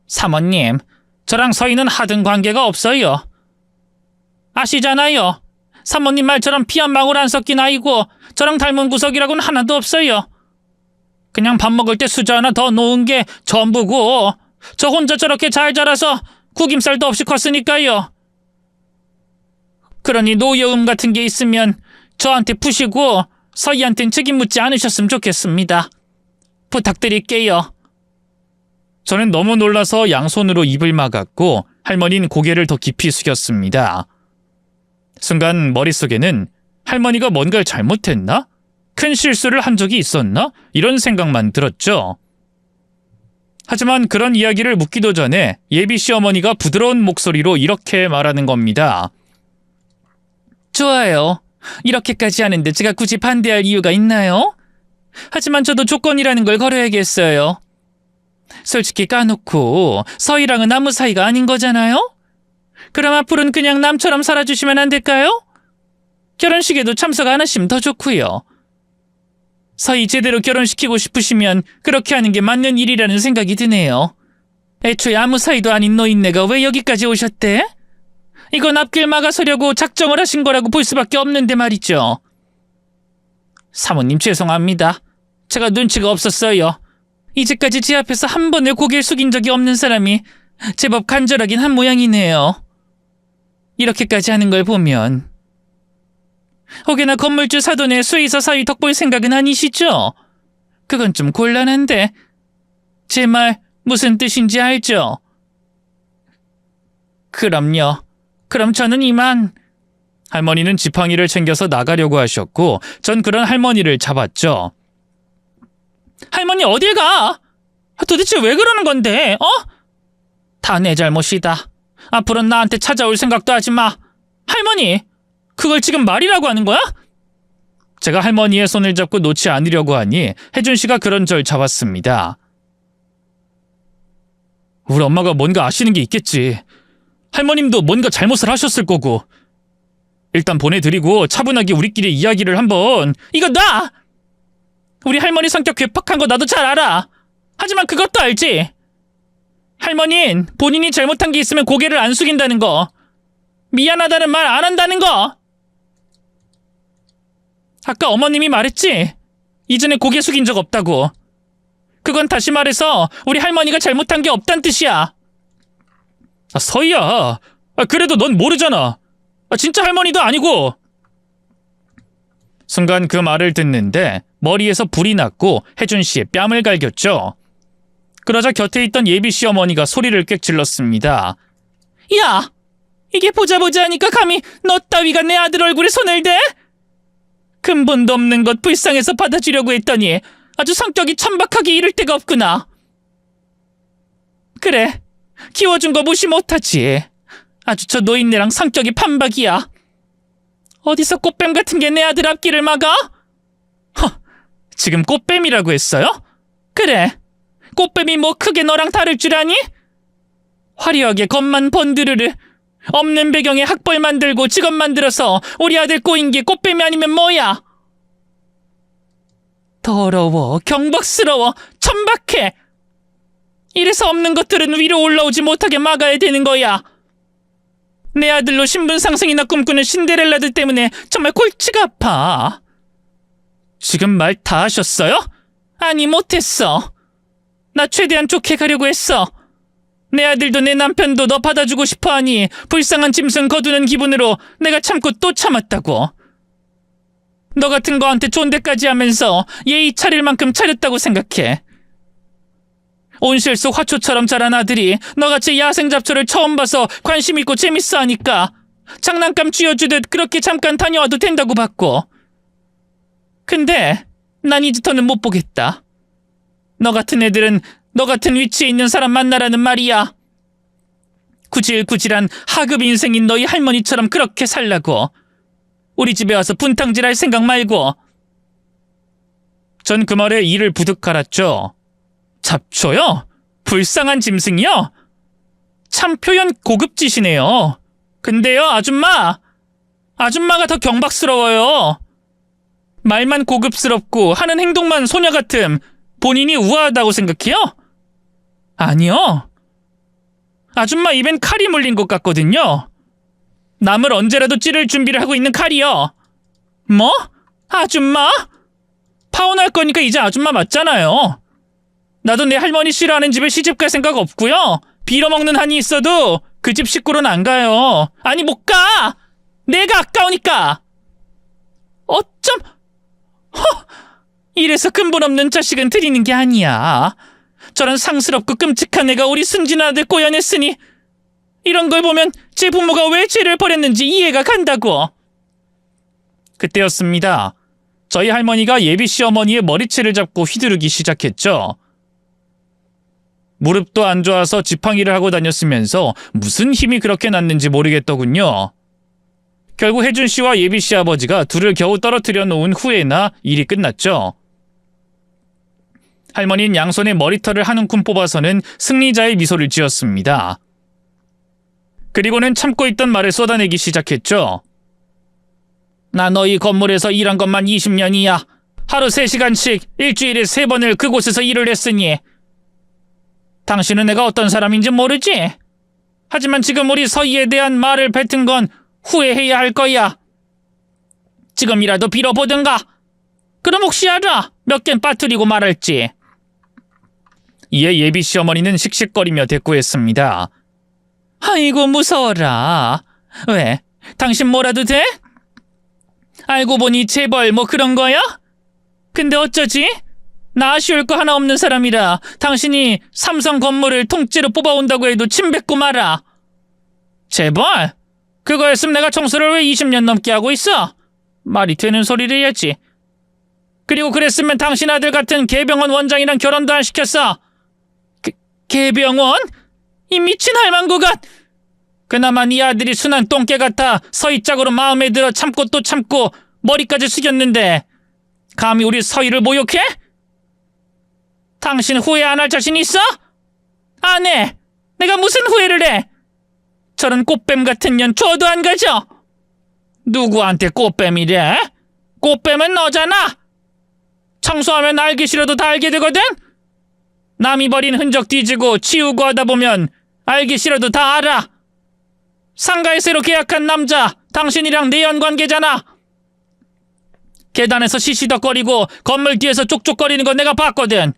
사모님, 저랑 서희는 하등 관계가 없어요. 아시잖아요. 사모님 말처럼 피 한 방울 안 섞인 아이고 저랑 닮은 구석이라고는 하나도 없어요. 그냥 밥 먹을 때 수저 하나 더 놓은 게 전부고 저 혼자 저렇게 잘 자라서 구김살도 없이 컸으니까요. 그러니 노여움 같은 게 있으면 저한테 푸시고 서희한텐 책임 묻지 않으셨으면 좋겠습니다. 부탁드릴게요. 저는 너무 놀라서 양손으로 입을 막았고 할머니는 고개를 더 깊이 숙였습니다. 순간 머릿속에는 할머니가 뭔가를 잘못했나? 큰 실수를 한 적이 있었나? 이런 생각만 들었죠. 하지만 그런 이야기를 묻기도 전에 예비 시어머니가 부드러운 목소리로 이렇게 말하는 겁니다. 좋아요. 이렇게까지 하는데 제가 굳이 반대할 이유가 있나요? 하지만 저도 조건이라는 걸 걸어야겠어요. 솔직히 까놓고 서희랑은 아무 사이가 아닌 거잖아요? 그럼 앞으로는 그냥 남처럼 살아주시면 안 될까요? 결혼식에도 참석 안 하시면 더 좋고요. 서희 제대로 결혼시키고 싶으시면 그렇게 하는 게 맞는 일이라는 생각이 드네요. 애초에 아무 사이도 아닌 노인네가 왜 여기까지 오셨대? 이건 앞길 막아서려고 작정을 하신 거라고 볼 수밖에 없는데 말이죠. 사모님 죄송합니다. 제가 눈치가 없었어요. 이제까지 제 앞에서 한 번에 고개를 숙인 적이 없는 사람이 제법 간절하긴 한 모양이네요. 이렇게까지 하는 걸 보면 혹여나 건물주 사돈의 수의사 사위 덕볼 생각은 아니시죠? 그건 좀 곤란한데 제 말 무슨 뜻인지 알죠? 그럼요. 그럼 저는 이만. 할머니는 지팡이를 챙겨서 나가려고 하셨고 전 그런 할머니를 잡았죠. 할머니 어딜 가? 도대체 왜 그러는 건데? 다 내 잘못이다. 앞으로는 나한테 찾아올 생각도 하지 마. 할머니, 그걸 지금 말이라고 하는 거야? 제가 할머니의 손을 잡고 놓지 않으려고 하니 혜준 씨가 그런 절 잡았습니다. 우리 엄마가 뭔가 아시는 게 있겠지. 할머님도 뭔가 잘못을 하셨을 거고. 일단 보내드리고 차분하게 우리끼리 이야기를 한번. 이거 나! 우리 할머니 성격 괴팍한 거 나도 잘 알아. 하지만 그것도 알지? 할머니는 본인이 잘못한 게 있으면 고개를 안 숙인다는 거. 미안하다는 말 안 한다는 거. 아까 어머님이 말했지? 이전에 고개 숙인 적 없다고. 그건 다시 말해서 우리 할머니가 잘못한 게 없단 뜻이야. 서희야. 그래도 넌 모르잖아. 진짜 할머니도 아니고. 순간 그 말을 듣는데 머리에서 불이 났고 혜준 씨의 뺨을 갈겼죠. 그러자 곁에 있던 예비 시어머니가 소리를 꽥 질렀습니다. 야! 이게 보자 하니까 감히 너 따위가 내 아들 얼굴에 손을 대? 근본도 없는 것 불쌍해서 받아주려고 했더니 아주 성격이 천박하기 이를 데가 없구나. 그래, 키워준 거 무시 못하지. 아주 저 노인네랑 성격이 판박이야. 어디서 꽃뱀 같은 게 내 아들 앞길을 막아? 지금 꽃뱀이라고 했어요? 그래, 꽃뱀이 뭐 크게 너랑 다를 줄 아니? 화려하게 겉만 번드르르 없는 배경에 학벌 만들고 직업 만들어서 우리 아들 꼬인 게 꽃뱀이 아니면 뭐야? 더러워, 경박스러워, 천박해. 이래서 없는 것들은 위로 올라오지 못하게 막아야 되는 거야. 내 아들로 신분 상승이나 꿈꾸는 신데렐라들 때문에 정말 골치가 아파. 지금 말 다 하셨어요? 아니, 못했어. 나 최대한 좋게 가려고 했어. 내 아들도 내 남편도 너 받아주고 싶어하니 불쌍한 짐승 거두는 기분으로 내가 참고 또 참았다고. 너 같은 거한테 존대까지 하면서 예의 차릴 만큼 차렸다고 생각해. 온실 속 화초처럼 자란 아들이 너같이 야생잡초를 처음 봐서 관심 있고 재밌어 하니까 장난감 쥐어주듯 그렇게 잠깐 다녀와도 된다고 받고. 근데 난 이제부터는 못 보겠다. 너 같은 애들은 너 같은 위치에 있는 사람 만나라는 말이야. 구질구질한 하급 인생인 너희 할머니처럼 그렇게 살라고. 우리 집에 와서 분탕질할 생각 말고. 전 그 말에 이를 부득 갈았죠. 잡초요? 불쌍한 짐승이요? 참 표현 고급지시네요. 근데요, 아줌마가 더 경박스러워요. 말만 고급스럽고 하는 행동만 소녀 같음 본인이 우아하다고 생각해요? 아니요. 아줌마 입엔 칼이 물린 것 같거든요. 남을 언제라도 찌를 준비를 하고 있는 칼이요. 뭐? 아줌마? 파혼할 거니까 이제 아줌마 맞잖아요. 나도 내 할머니 싫어하는 집에 시집 갈 생각 없고요. 빌어먹는 한이 있어도 그 집 식구로는 안 가요. 아니 못 가! 내가 아까우니까! 어쩜... 이래서 근본 없는 자식은 들이는 게 아니야. 저런 상스럽고 끔찍한 애가 우리 순진 아들 꼬여냈으니 이런 걸 보면 제 부모가 왜 죄를 벌였는지 이해가 간다고. 그때였습니다. 저희 할머니가 예비씨 어머니의 머리채를 잡고 휘두르기 시작했죠. 무릎도 안 좋아서 지팡이를 하고 다녔으면서 무슨 힘이 그렇게 났는지 모르겠더군요. 결국 혜준씨와 예비씨 아버지가 둘을 겨우 떨어뜨려 놓은 후에나 일이 끝났죠. 할머니는 양손에 머리털을 한 움큼 뽑아서는 승리자의 미소를 지었습니다. 그리고는 참고 있던 말을 쏟아내기 시작했죠. 나 너희 건물에서 일한 것만 20년이야. 하루 3시간씩 일주일에 3번을 그곳에서 일을 했으니 당신은 내가 어떤 사람인지 모르지? 하지만 지금 우리 서희에 대한 말을 뱉은 건 후회해야 할 거야. 지금이라도 빌어보든가. 그럼 혹시 알아? 몇 갠 빠뜨리고 말할지. 이에 예비씨 어머니는 씩씩거리며 대꾸했습니다. 아이고 무서워라. 왜? 당신 뭐라도 돼? 알고 보니 재벌 뭐 그런 거야? 근데 어쩌지? 나 아쉬울 거 하나 없는 사람이라 당신이 삼성 건물을 통째로 뽑아온다고 해도 침뱉고 말아. 재벌? 그거였으면 내가 청소를 왜 20년 넘게 하고 있어? 말이 되는 소리를 해야지. 그리고 그랬으면 당신 아들 같은 개병원 원장이랑 결혼도 안 시켰어. 개병원? 이 미친 할망구가. 그나마 네 아들이 순한 똥개 같아 서희 짝으로 마음에 들어 참고 또 참고 머리까지 숙였는데 감히 우리 서희를 모욕해? 당신 후회 안 할 자신 있어? 안 해. 내가 무슨 후회를 해? 저런 꽃뱀 같은 년 줘도 안 가져. 누구한테 꽃뱀이래? 꽃뱀은 너잖아. 청소하면 알기 싫어도 다 알게 되거든? 남이 버린 흔적 뒤지고 치우고 하다 보면 알기 싫어도 다 알아. 상가에 새로 계약한 남자 당신이랑 내연관계잖아. 계단에서 시시덕거리고 건물 뒤에서 쪽쪽거리는 거 내가 봤거든.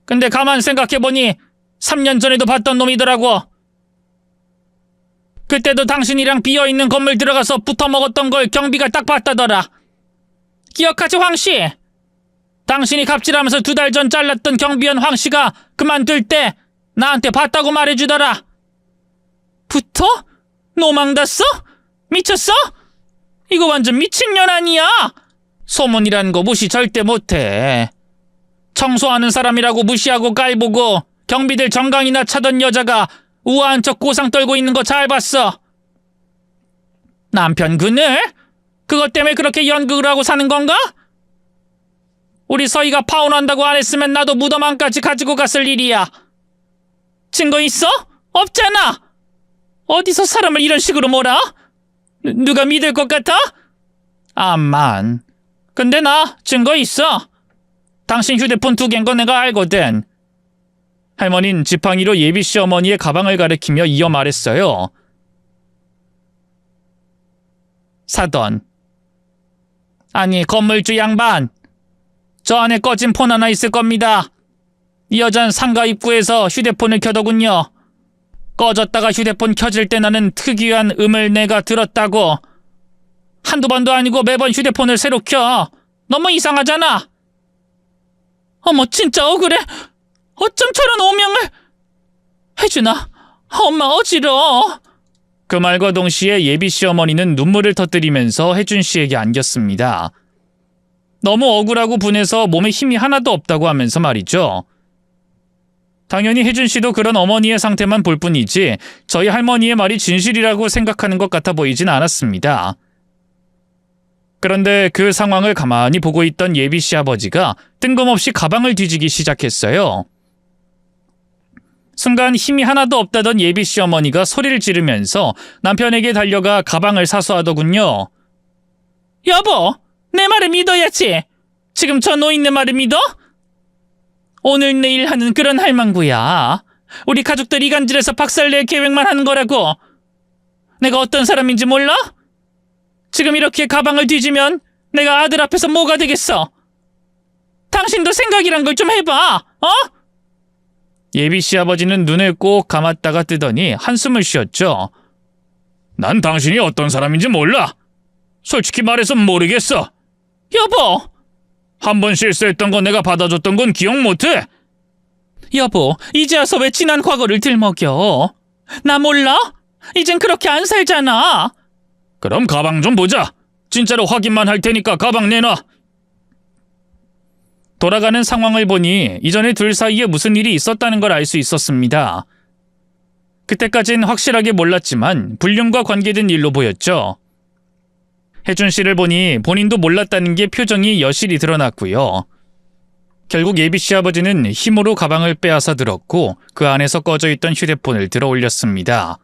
근데 가만 생각해보니 3년 전에도 봤던 놈이더라고. 그때도 당신이랑 비어있는 건물 들어가서 붙어먹었던 걸 경비가 딱 봤다더라. 기억하지 황씨? 당신이 갑질하면서 2달 전 잘랐던 경비원 황씨가 그만둘 때 나한테 봤다고 말해주더라. 붙어? 노망났어? 미쳤어? 이거 완전 미친년 아니야? 소문이란 거 무시 절대 못해. 청소하는 사람이라고 무시하고 깔보고 경비들 정강이나 차던 여자가 우아한 척 고상 떨고 있는 거 잘 봤어. 남편 그늘? 그것 때문에 그렇게 연극을 하고 사는 건가? 우리 서희가 파혼한다고 안 했으면 나도 무덤 안까지 가지고 갔을 일이야. 증거 있어? 없잖아. 어디서 사람을 이런 식으로 몰아? 누가 믿을 것 같아? 암만. 근데 나 증거 있어. 당신 휴대폰 2개인 거 내가 알거든. 할머니는 지팡이로 예비씨 어머니의 가방을 가리키며 이어 말했어요. 사돈. 아니 건물주 양반. 저 안에 꺼진 폰 하나 있을 겁니다. 이 여잔 상가 입구에서 휴대폰을 켜더군요. 꺼졌다가 휴대폰 켜질 때 나는 특이한 음을 내가 들었다고. 한두 번도 아니고 매번 휴대폰을 새로 켜. 너무 이상하잖아. 어머 진짜 억울해. 어쩜 저런 오명을. 혜준아, 엄마 어지러워. 그 말과 동시에 예비씨 어머니는 눈물을 터뜨리면서 혜준씨에게 안겼습니다. 너무 억울하고 분해서 몸에 힘이 하나도 없다고 하면서 말이죠. 당연히 혜준씨도 그런 어머니의 상태만 볼 뿐이지 저희 할머니의 말이 진실이라고 생각하는 것 같아 보이진 않았습니다. 그런데 그 상황을 가만히 보고 있던 예비씨 아버지가 뜬금없이 가방을 뒤지기 시작했어요. 순간 힘이 하나도 없다던 예비씨 어머니가 소리를 지르면서 남편에게 달려가 가방을 사수하더군요. 여보, 내 말을 믿어야지. 지금 저 노인네 말을 믿어? 오늘 내일 하는 그런 할망구야. 우리 가족들 이간질해서 박살낼 계획만 하는 거라고. 내가 어떤 사람인지 몰라? 지금 이렇게 가방을 뒤지면 내가 아들 앞에서 뭐가 되겠어? 당신도 생각이란 걸 좀 해봐, 어? 예비 시아버지는 눈을 꼭 감았다가 뜨더니 한숨을 쉬었죠. 난 당신이 어떤 사람인지 몰라. 솔직히 말해서 모르겠어. 여보! 한 번 실수했던 거 내가 받아줬던 건 기억 못해. 여보, 이제 와서 왜 지난 과거를 들먹여? 나 몰라? 이젠 그렇게 안 살잖아. 그럼 가방 좀 보자. 진짜로 확인만 할 테니까 가방 내놔. 돌아가는 상황을 보니 이전에 둘 사이에 무슨 일이 있었다는 걸 알 수 있었습니다. 그때까진 확실하게 몰랐지만 불륜과 관계된 일로 보였죠. 혜준 씨를 보니 본인도 몰랐다는 게 표정이 여실히 드러났고요. 결국 예비 시아버지는 힘으로 가방을 빼앗아 들었고 그 안에서 꺼져 있던 휴대폰을 들어 올렸습니다.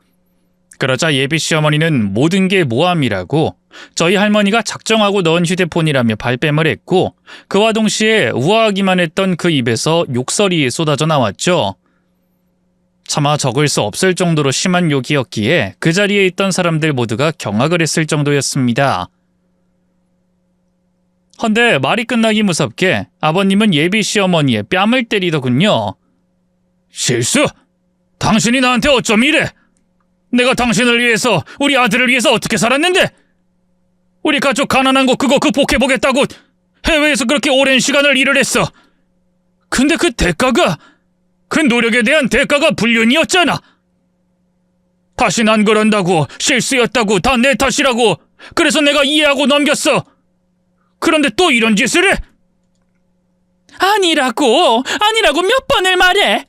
그러자 예비 시어머니는 모든 게 모함이라고 저희 할머니가 작정하고 넣은 휴대폰이라며 발뺌을 했고 그와 동시에 우아하기만 했던 그 입에서 욕설이 쏟아져 나왔죠. 차마 적을 수 없을 정도로 심한 욕이었기에 그 자리에 있던 사람들 모두가 경악을 했을 정도였습니다. 헌데 말이 끝나기 무섭게 아버님은 예비 시어머니의 뺨을 때리더군요. 실수? 당신이 나한테 어쩜 이래? 내가 당신을 위해서, 우리 아들을 위해서 어떻게 살았는데? 우리 가족 가난한 거 그거 극복해보겠다고 해외에서 그렇게 오랜 시간을 일을 했어. 근데 그 대가가, 그 노력에 대한 대가가 불륜이었잖아. 다신 안 그런다고, 실수였다고, 다 내 탓이라고. 그래서 내가 이해하고 넘겼어. 그런데 또 이런 짓을 해? 아니라고 몇 번을 말해.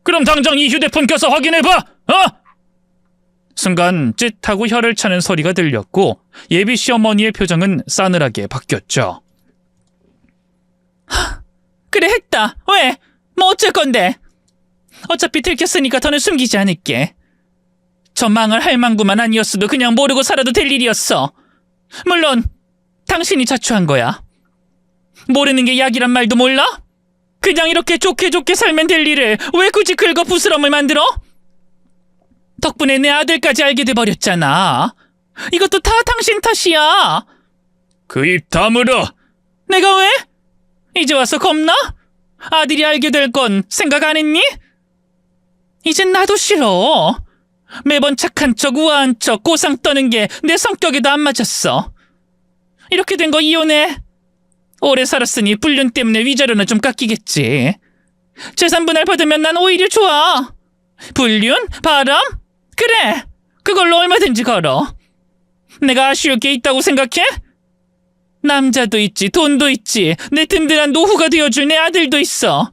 그럼 당장 이 휴대폰 켜서 확인해봐. 어? 순간 찢하고 혀를 차는 소리가 들렸고 예비 시어머니의 표정은 싸늘하게 바뀌었죠. 그래 했다. 왜? 뭐 어쩔 건데? 어차피 들켰으니까 더는 숨기지 않을게. 저 망할 할망구만 아니었어도 그냥 모르고 살아도 될 일이었어. 물론 당신이 자초한 거야. 모르는 게 약이란 말도 몰라? 그냥 이렇게 좋게 살면 될 일을 왜 굳이 긁어 부스럼을 만들어? 덕분에 내 아들까지 알게 돼버렸잖아. 이것도 다 당신 탓이야. 그 입 다물어. 내가 왜? 이제 와서 겁나? 아들이 알게 될 건 생각 안 했니? 이젠 나도 싫어. 매번 착한 척 우아한 척 고상 떠는 게 내 성격에도 안 맞았어. 이렇게 된 거 이혼해. 오래 살았으니 불륜 때문에 위자료는 좀 깎이겠지. 재산 분할 받으면 난 오히려 좋아. 불륜? 바람? 그래, 그걸로 얼마든지 걸어. 내가 아쉬울 게 있다고 생각해? 남자도 있지, 돈도 있지, 내 든든한 노후가 되어줄 내 아들도 있어.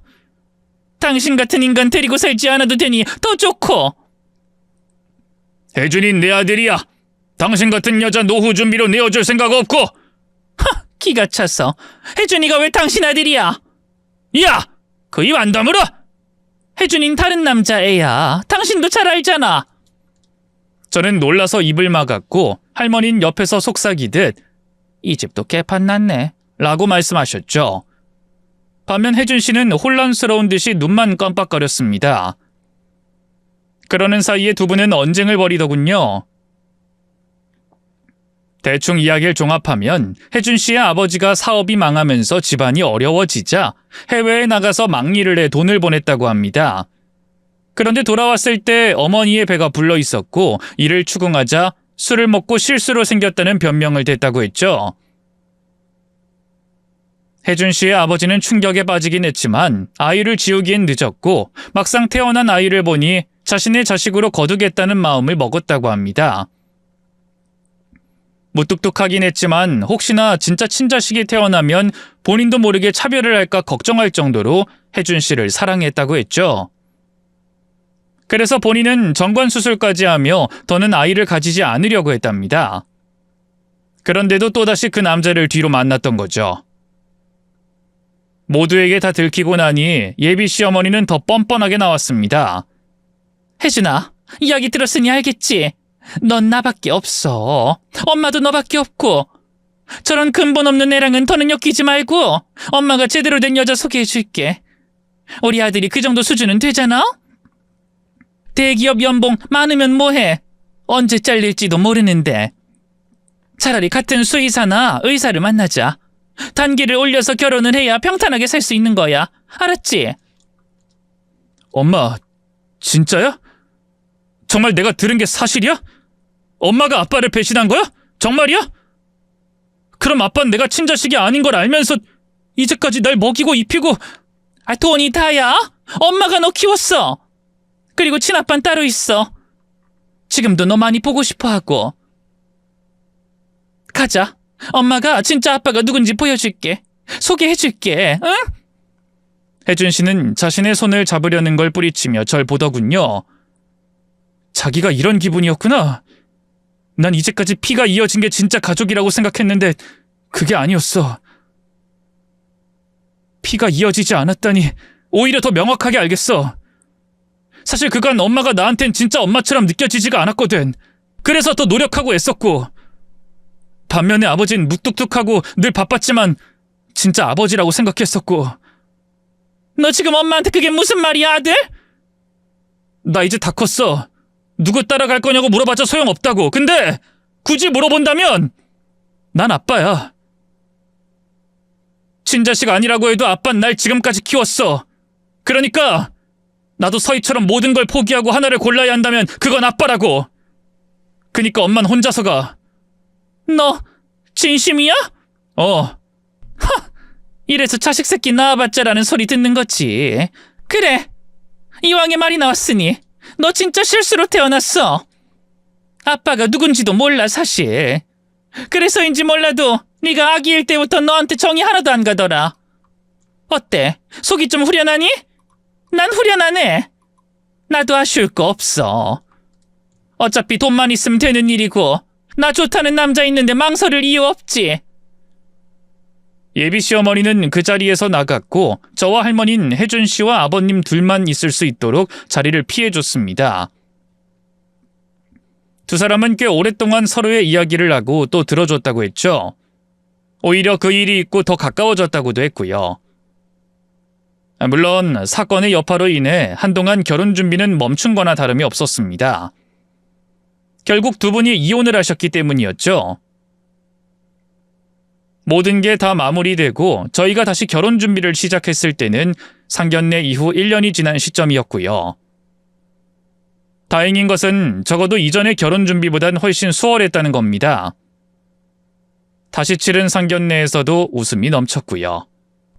당신 같은 인간 데리고 살지 않아도 되니 더 좋고. 혜준이 내 아들이야. 당신 같은 여자 노후 준비로 내어줄 생각 없고. 하, 기가 차서. 혜준이가 왜 당신 아들이야? 야, 그 입 안 다물어. 혜준이는 다른 남자애야. 당신도 잘 알잖아. 저는 놀라서 입을 막았고 할머니는 옆에서 속삭이듯 이 집도 개판 났네 라고 말씀하셨죠. 반면 혜준 씨는 혼란스러운 듯이 눈만 깜빡거렸습니다. 그러는 사이에 두 분은 언쟁을 벌이더군요. 대충 이야기를 종합하면 혜준 씨의 아버지가 사업이 망하면서 집안이 어려워지자 해외에 나가서 막일을 해 돈을 보냈다고 합니다. 그런데 돌아왔을 때 어머니의 배가 불러 있었고 이를 추궁하자 술을 먹고 실수로 생겼다는 변명을 댔다고 했죠. 혜준 씨의 아버지는 충격에 빠지긴 했지만 아이를 지우기엔 늦었고 막상 태어난 아이를 보니 자신의 자식으로 거두겠다는 마음을 먹었다고 합니다. 무뚝뚝하긴 했지만 혹시나 진짜 친자식이 태어나면 본인도 모르게 차별을 할까 걱정할 정도로 혜준 씨를 사랑했다고 했죠. 그래서 본인은 정관수술까지 하며 더는 아이를 가지지 않으려고 했답니다. 그런데도 또다시 그 남자를 뒤로 만났던 거죠. 모두에게 다 들키고 나니 예비 시어머니는 더 뻔뻔하게 나왔습니다. 혜준아, 이야기 들었으니 알겠지? 넌 나밖에 없어. 엄마도 너밖에 없고. 저런 근본 없는 애랑은 더는 엮이지 말고 엄마가 제대로 된 여자 소개해줄게. 우리 아들이 그 정도 수준은 되잖아? 대기업 연봉 많으면 뭐해? 언제 잘릴지도 모르는데. 차라리 같은 수의사나 의사를 만나자. 단기를 올려서 결혼을 해야 평탄하게 살 수 있는 거야. 알았지? 엄마, 진짜야? 정말 내가 들은 게 사실이야? 엄마가 아빠를 배신한 거야? 정말이야? 그럼 아빠는 내가 친자식이 아닌 걸 알면서 이제까지 날 먹이고 입히고. 돈이 다야? 엄마가 너 키웠어. 그리고 친아빠는 따로 있어. 지금도 너 많이 보고 싶어하고. 가자. 엄마가 진짜 아빠가 누군지 보여줄게. 소개해줄게. 응? 혜준 씨는 자신의 손을 잡으려는 걸 뿌리치며 절 보더군요. 자기가 이런 기분이었구나. 난 이제까지 피가 이어진 게 진짜 가족이라고 생각했는데 그게 아니었어. 피가 이어지지 않았다니 오히려 더 명확하게 알겠어. 사실 그간 엄마가 나한텐 진짜 엄마처럼 느껴지지가 않았거든. 그래서 더 노력하고 애썼고. 반면에 아버진 무뚝뚝하고 늘 바빴지만 진짜 아버지라고 생각했었고. 너 지금 엄마한테 그게 무슨 말이야, 아들? 나 이제 다 컸어. 누구 따라갈 거냐고 물어봤자 소용없다고. 근데 굳이 물어본다면 난 아빠야. 친자식 아니라고 해도 아빠는 날 지금까지 키웠어. 그러니까 나도 서희처럼 모든 걸 포기하고 하나를 골라야 한다면 그건 아빠라고. 그니까 엄만 혼자서 가. 너 진심이야? 이래서 자식 새끼 낳아봤자라는 소리 듣는 거지. 그래, 이왕에 말이 나왔으니 너 진짜 실수로 태어났어. 아빠가 누군지도 몰라 사실. 그래서인지 몰라도 네가 아기일 때부터 너한테 정이 하나도 안 가더라. 어때? 속이 좀 후련하니? 난 후련하네. 나도 아쉬울 거 없어. 어차피 돈만 있으면 되는 일이고 나 좋다는 남자 있는데 망설일 이유 없지. 예비 시어머니는 그 자리에서 나갔고 저와 할머니는 혜준 씨와 아버님 둘만 있을 수 있도록 자리를 피해줬습니다. 두 사람은 꽤 오랫동안 서로의 이야기를 하고 또 들어줬다고 했죠. 오히려 그 일이 있고 더 가까워졌다고도 했고요. 물론 사건의 여파로 인해 한동안 결혼 준비는 멈춘 거나 다름이 없었습니다. 결국 두 분이 이혼을 하셨기 때문이었죠. 모든 게 다 마무리되고 저희가 다시 결혼 준비를 시작했을 때는 상견례 이후 1년이 지난 시점이었고요. 다행인 것은 적어도 이전의 결혼 준비보단 훨씬 수월했다는 겁니다. 다시 치른 상견례에서도 웃음이 넘쳤고요.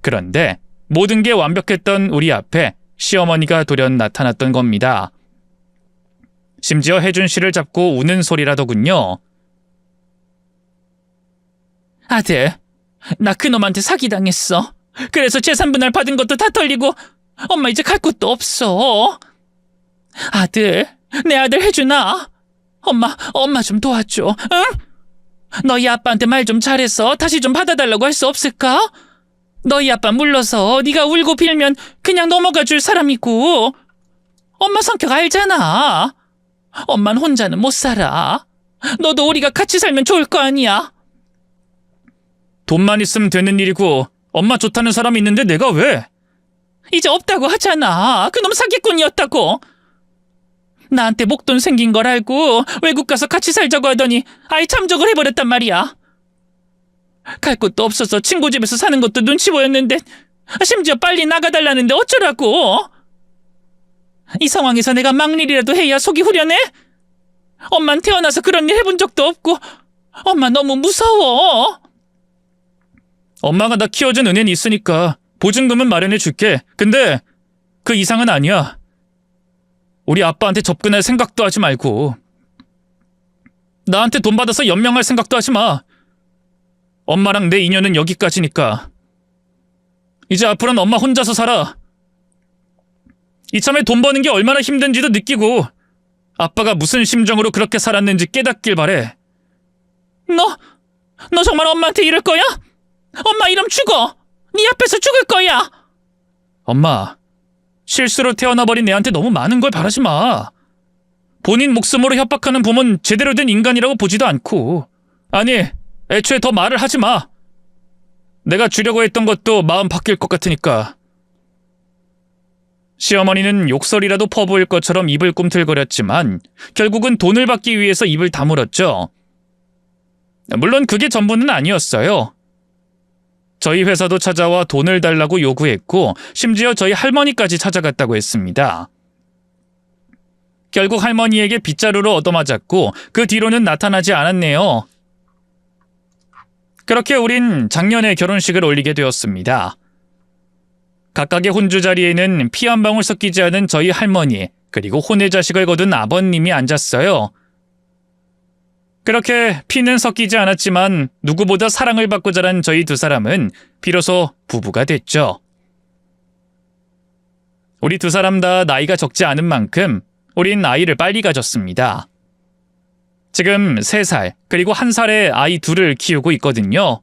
그런데 모든 게 완벽했던 우리 앞에 시어머니가 돌연 나타났던 겁니다. 심지어 혜준 씨를 잡고 우는 소리라더군요. 아들, 나 그놈한테 사기당했어. 그래서 재산 분할 받은 것도 다 털리고 엄마 이제 갈 곳도 없어. 아들, 내 아들 혜준아. 엄마 좀 도와줘. 응? 너희 아빠한테 말 좀 잘해서 다시 좀 받아달라고 할 수 없을까? 너희 아빠 물러서 네가 울고 빌면 그냥 넘어가 줄 사람이고. 엄마 성격 알잖아. 엄만 혼자는 못 살아. 너도 우리가 같이 살면 좋을 거 아니야. 돈만 있으면 되는 일이고 엄마 좋다는 사람이 있는데 내가 왜? 이제 없다고 하잖아. 그놈 사기꾼이었다고. 나한테 목돈 생긴 걸 알고 외국 가서 같이 살자고 하더니 아예 참적을 해버렸단 말이야. 갈 곳도 없어서 친구 집에서 사는 것도 눈치 보였는데 심지어 빨리 나가달라는데 어쩌라고. 이 상황에서 내가 막일이라도 해야 속이 후련해? 엄만 태어나서 그런 일 해본 적도 없고 엄마 너무 무서워. 엄마가 나 키워준 은혜는 있으니까 보증금은 마련해 줄게. 근데 그 이상은 아니야. 우리 아빠한테 접근할 생각도 하지 말고 나한테 돈 받아서 연명할 생각도 하지 마. 엄마랑 내 인연은 여기까지니까. 이제 앞으로는 엄마 혼자서 살아. 이참에 돈 버는 게 얼마나 힘든지도 느끼고 아빠가 무슨 심정으로 그렇게 살았는지 깨닫길 바래. 너 정말 엄마한테 이럴 거야? 엄마 이러면 죽어. 네 앞에서 죽을 거야. 엄마, 실수로 태어나버린 애한테 너무 많은 걸 바라지 마. 본인 목숨으로 협박하는 부모는 제대로 된 인간이라고 보지도 않고. 아니, 애초에 더 말을 하지 마. 내가 주려고 했던 것도 마음 바뀔 것 같으니까. 시어머니는 욕설이라도 퍼부을 것처럼 입을 꿈틀거렸지만 결국은 돈을 받기 위해서 입을 다물었죠. 물론 그게 전부는 아니었어요. 저희 회사도 찾아와 돈을 달라고 요구했고 심지어 저희 할머니까지 찾아갔다고 했습니다. 결국 할머니에게 빗자루로 얻어맞았고 그 뒤로는 나타나지 않았네요. 그렇게 우린 작년에 결혼식을 올리게 되었습니다. 각각의 혼주 자리에는 피 한 방울 섞이지 않은 저희 할머니 그리고 혼의 자식을 거둔 아버님이 앉았어요. 그렇게 피는 섞이지 않았지만 누구보다 사랑을 받고 자란 저희 두 사람은 비로소 부부가 됐죠. 우리 두 사람 다 나이가 적지 않은 만큼 우린 아이를 빨리 가졌습니다. 지금 3살 그리고 1살의 아이 둘을 키우고 있거든요.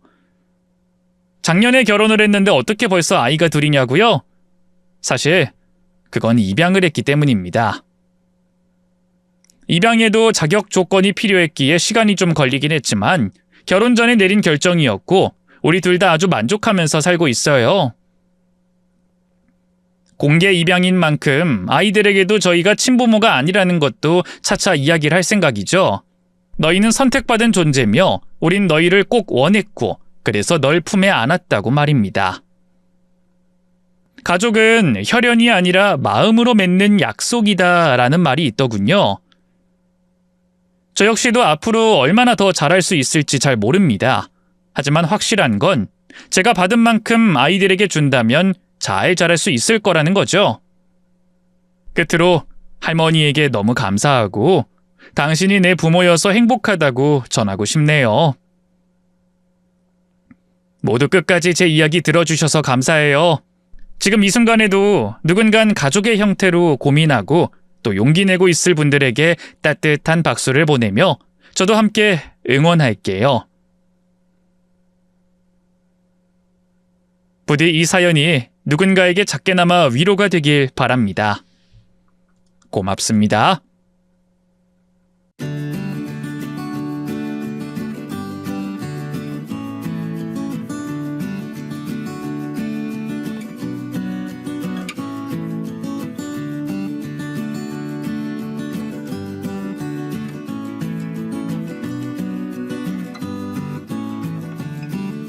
작년에 결혼을 했는데 어떻게 벌써 아이가 둘이냐고요? 사실 그건 입양을 했기 때문입니다. 입양에도 자격 조건이 필요했기에 시간이 좀 걸리긴 했지만 결혼 전에 내린 결정이었고 우리 둘 다 아주 만족하면서 살고 있어요. 공개 입양인 만큼 아이들에게도 저희가 친부모가 아니라는 것도 차차 이야기를 할 생각이죠. 너희는 선택받은 존재며 우린 너희를 꼭 원했고 그래서 널 품에 안았다고 말입니다. 가족은 혈연이 아니라 마음으로 맺는 약속이다라는 말이 있더군요. 저 역시도 앞으로 얼마나 더 잘할 수 있을지 잘 모릅니다. 하지만 확실한 건 제가 받은 만큼 아이들에게 준다면 잘 자랄 수 있을 거라는 거죠. 끝으로 할머니에게 너무 감사하고 당신이 내 부모여서 행복하다고 전하고 싶네요. 모두 끝까지 제 이야기 들어주셔서 감사해요. 지금 이 순간에도 누군간 가족의 형태로 고민하고 또 용기 내고 있을 분들에게 따뜻한 박수를 보내며 저도 함께 응원할게요. 부디 이 사연이 누군가에게 작게나마 위로가 되길 바랍니다. 고맙습니다.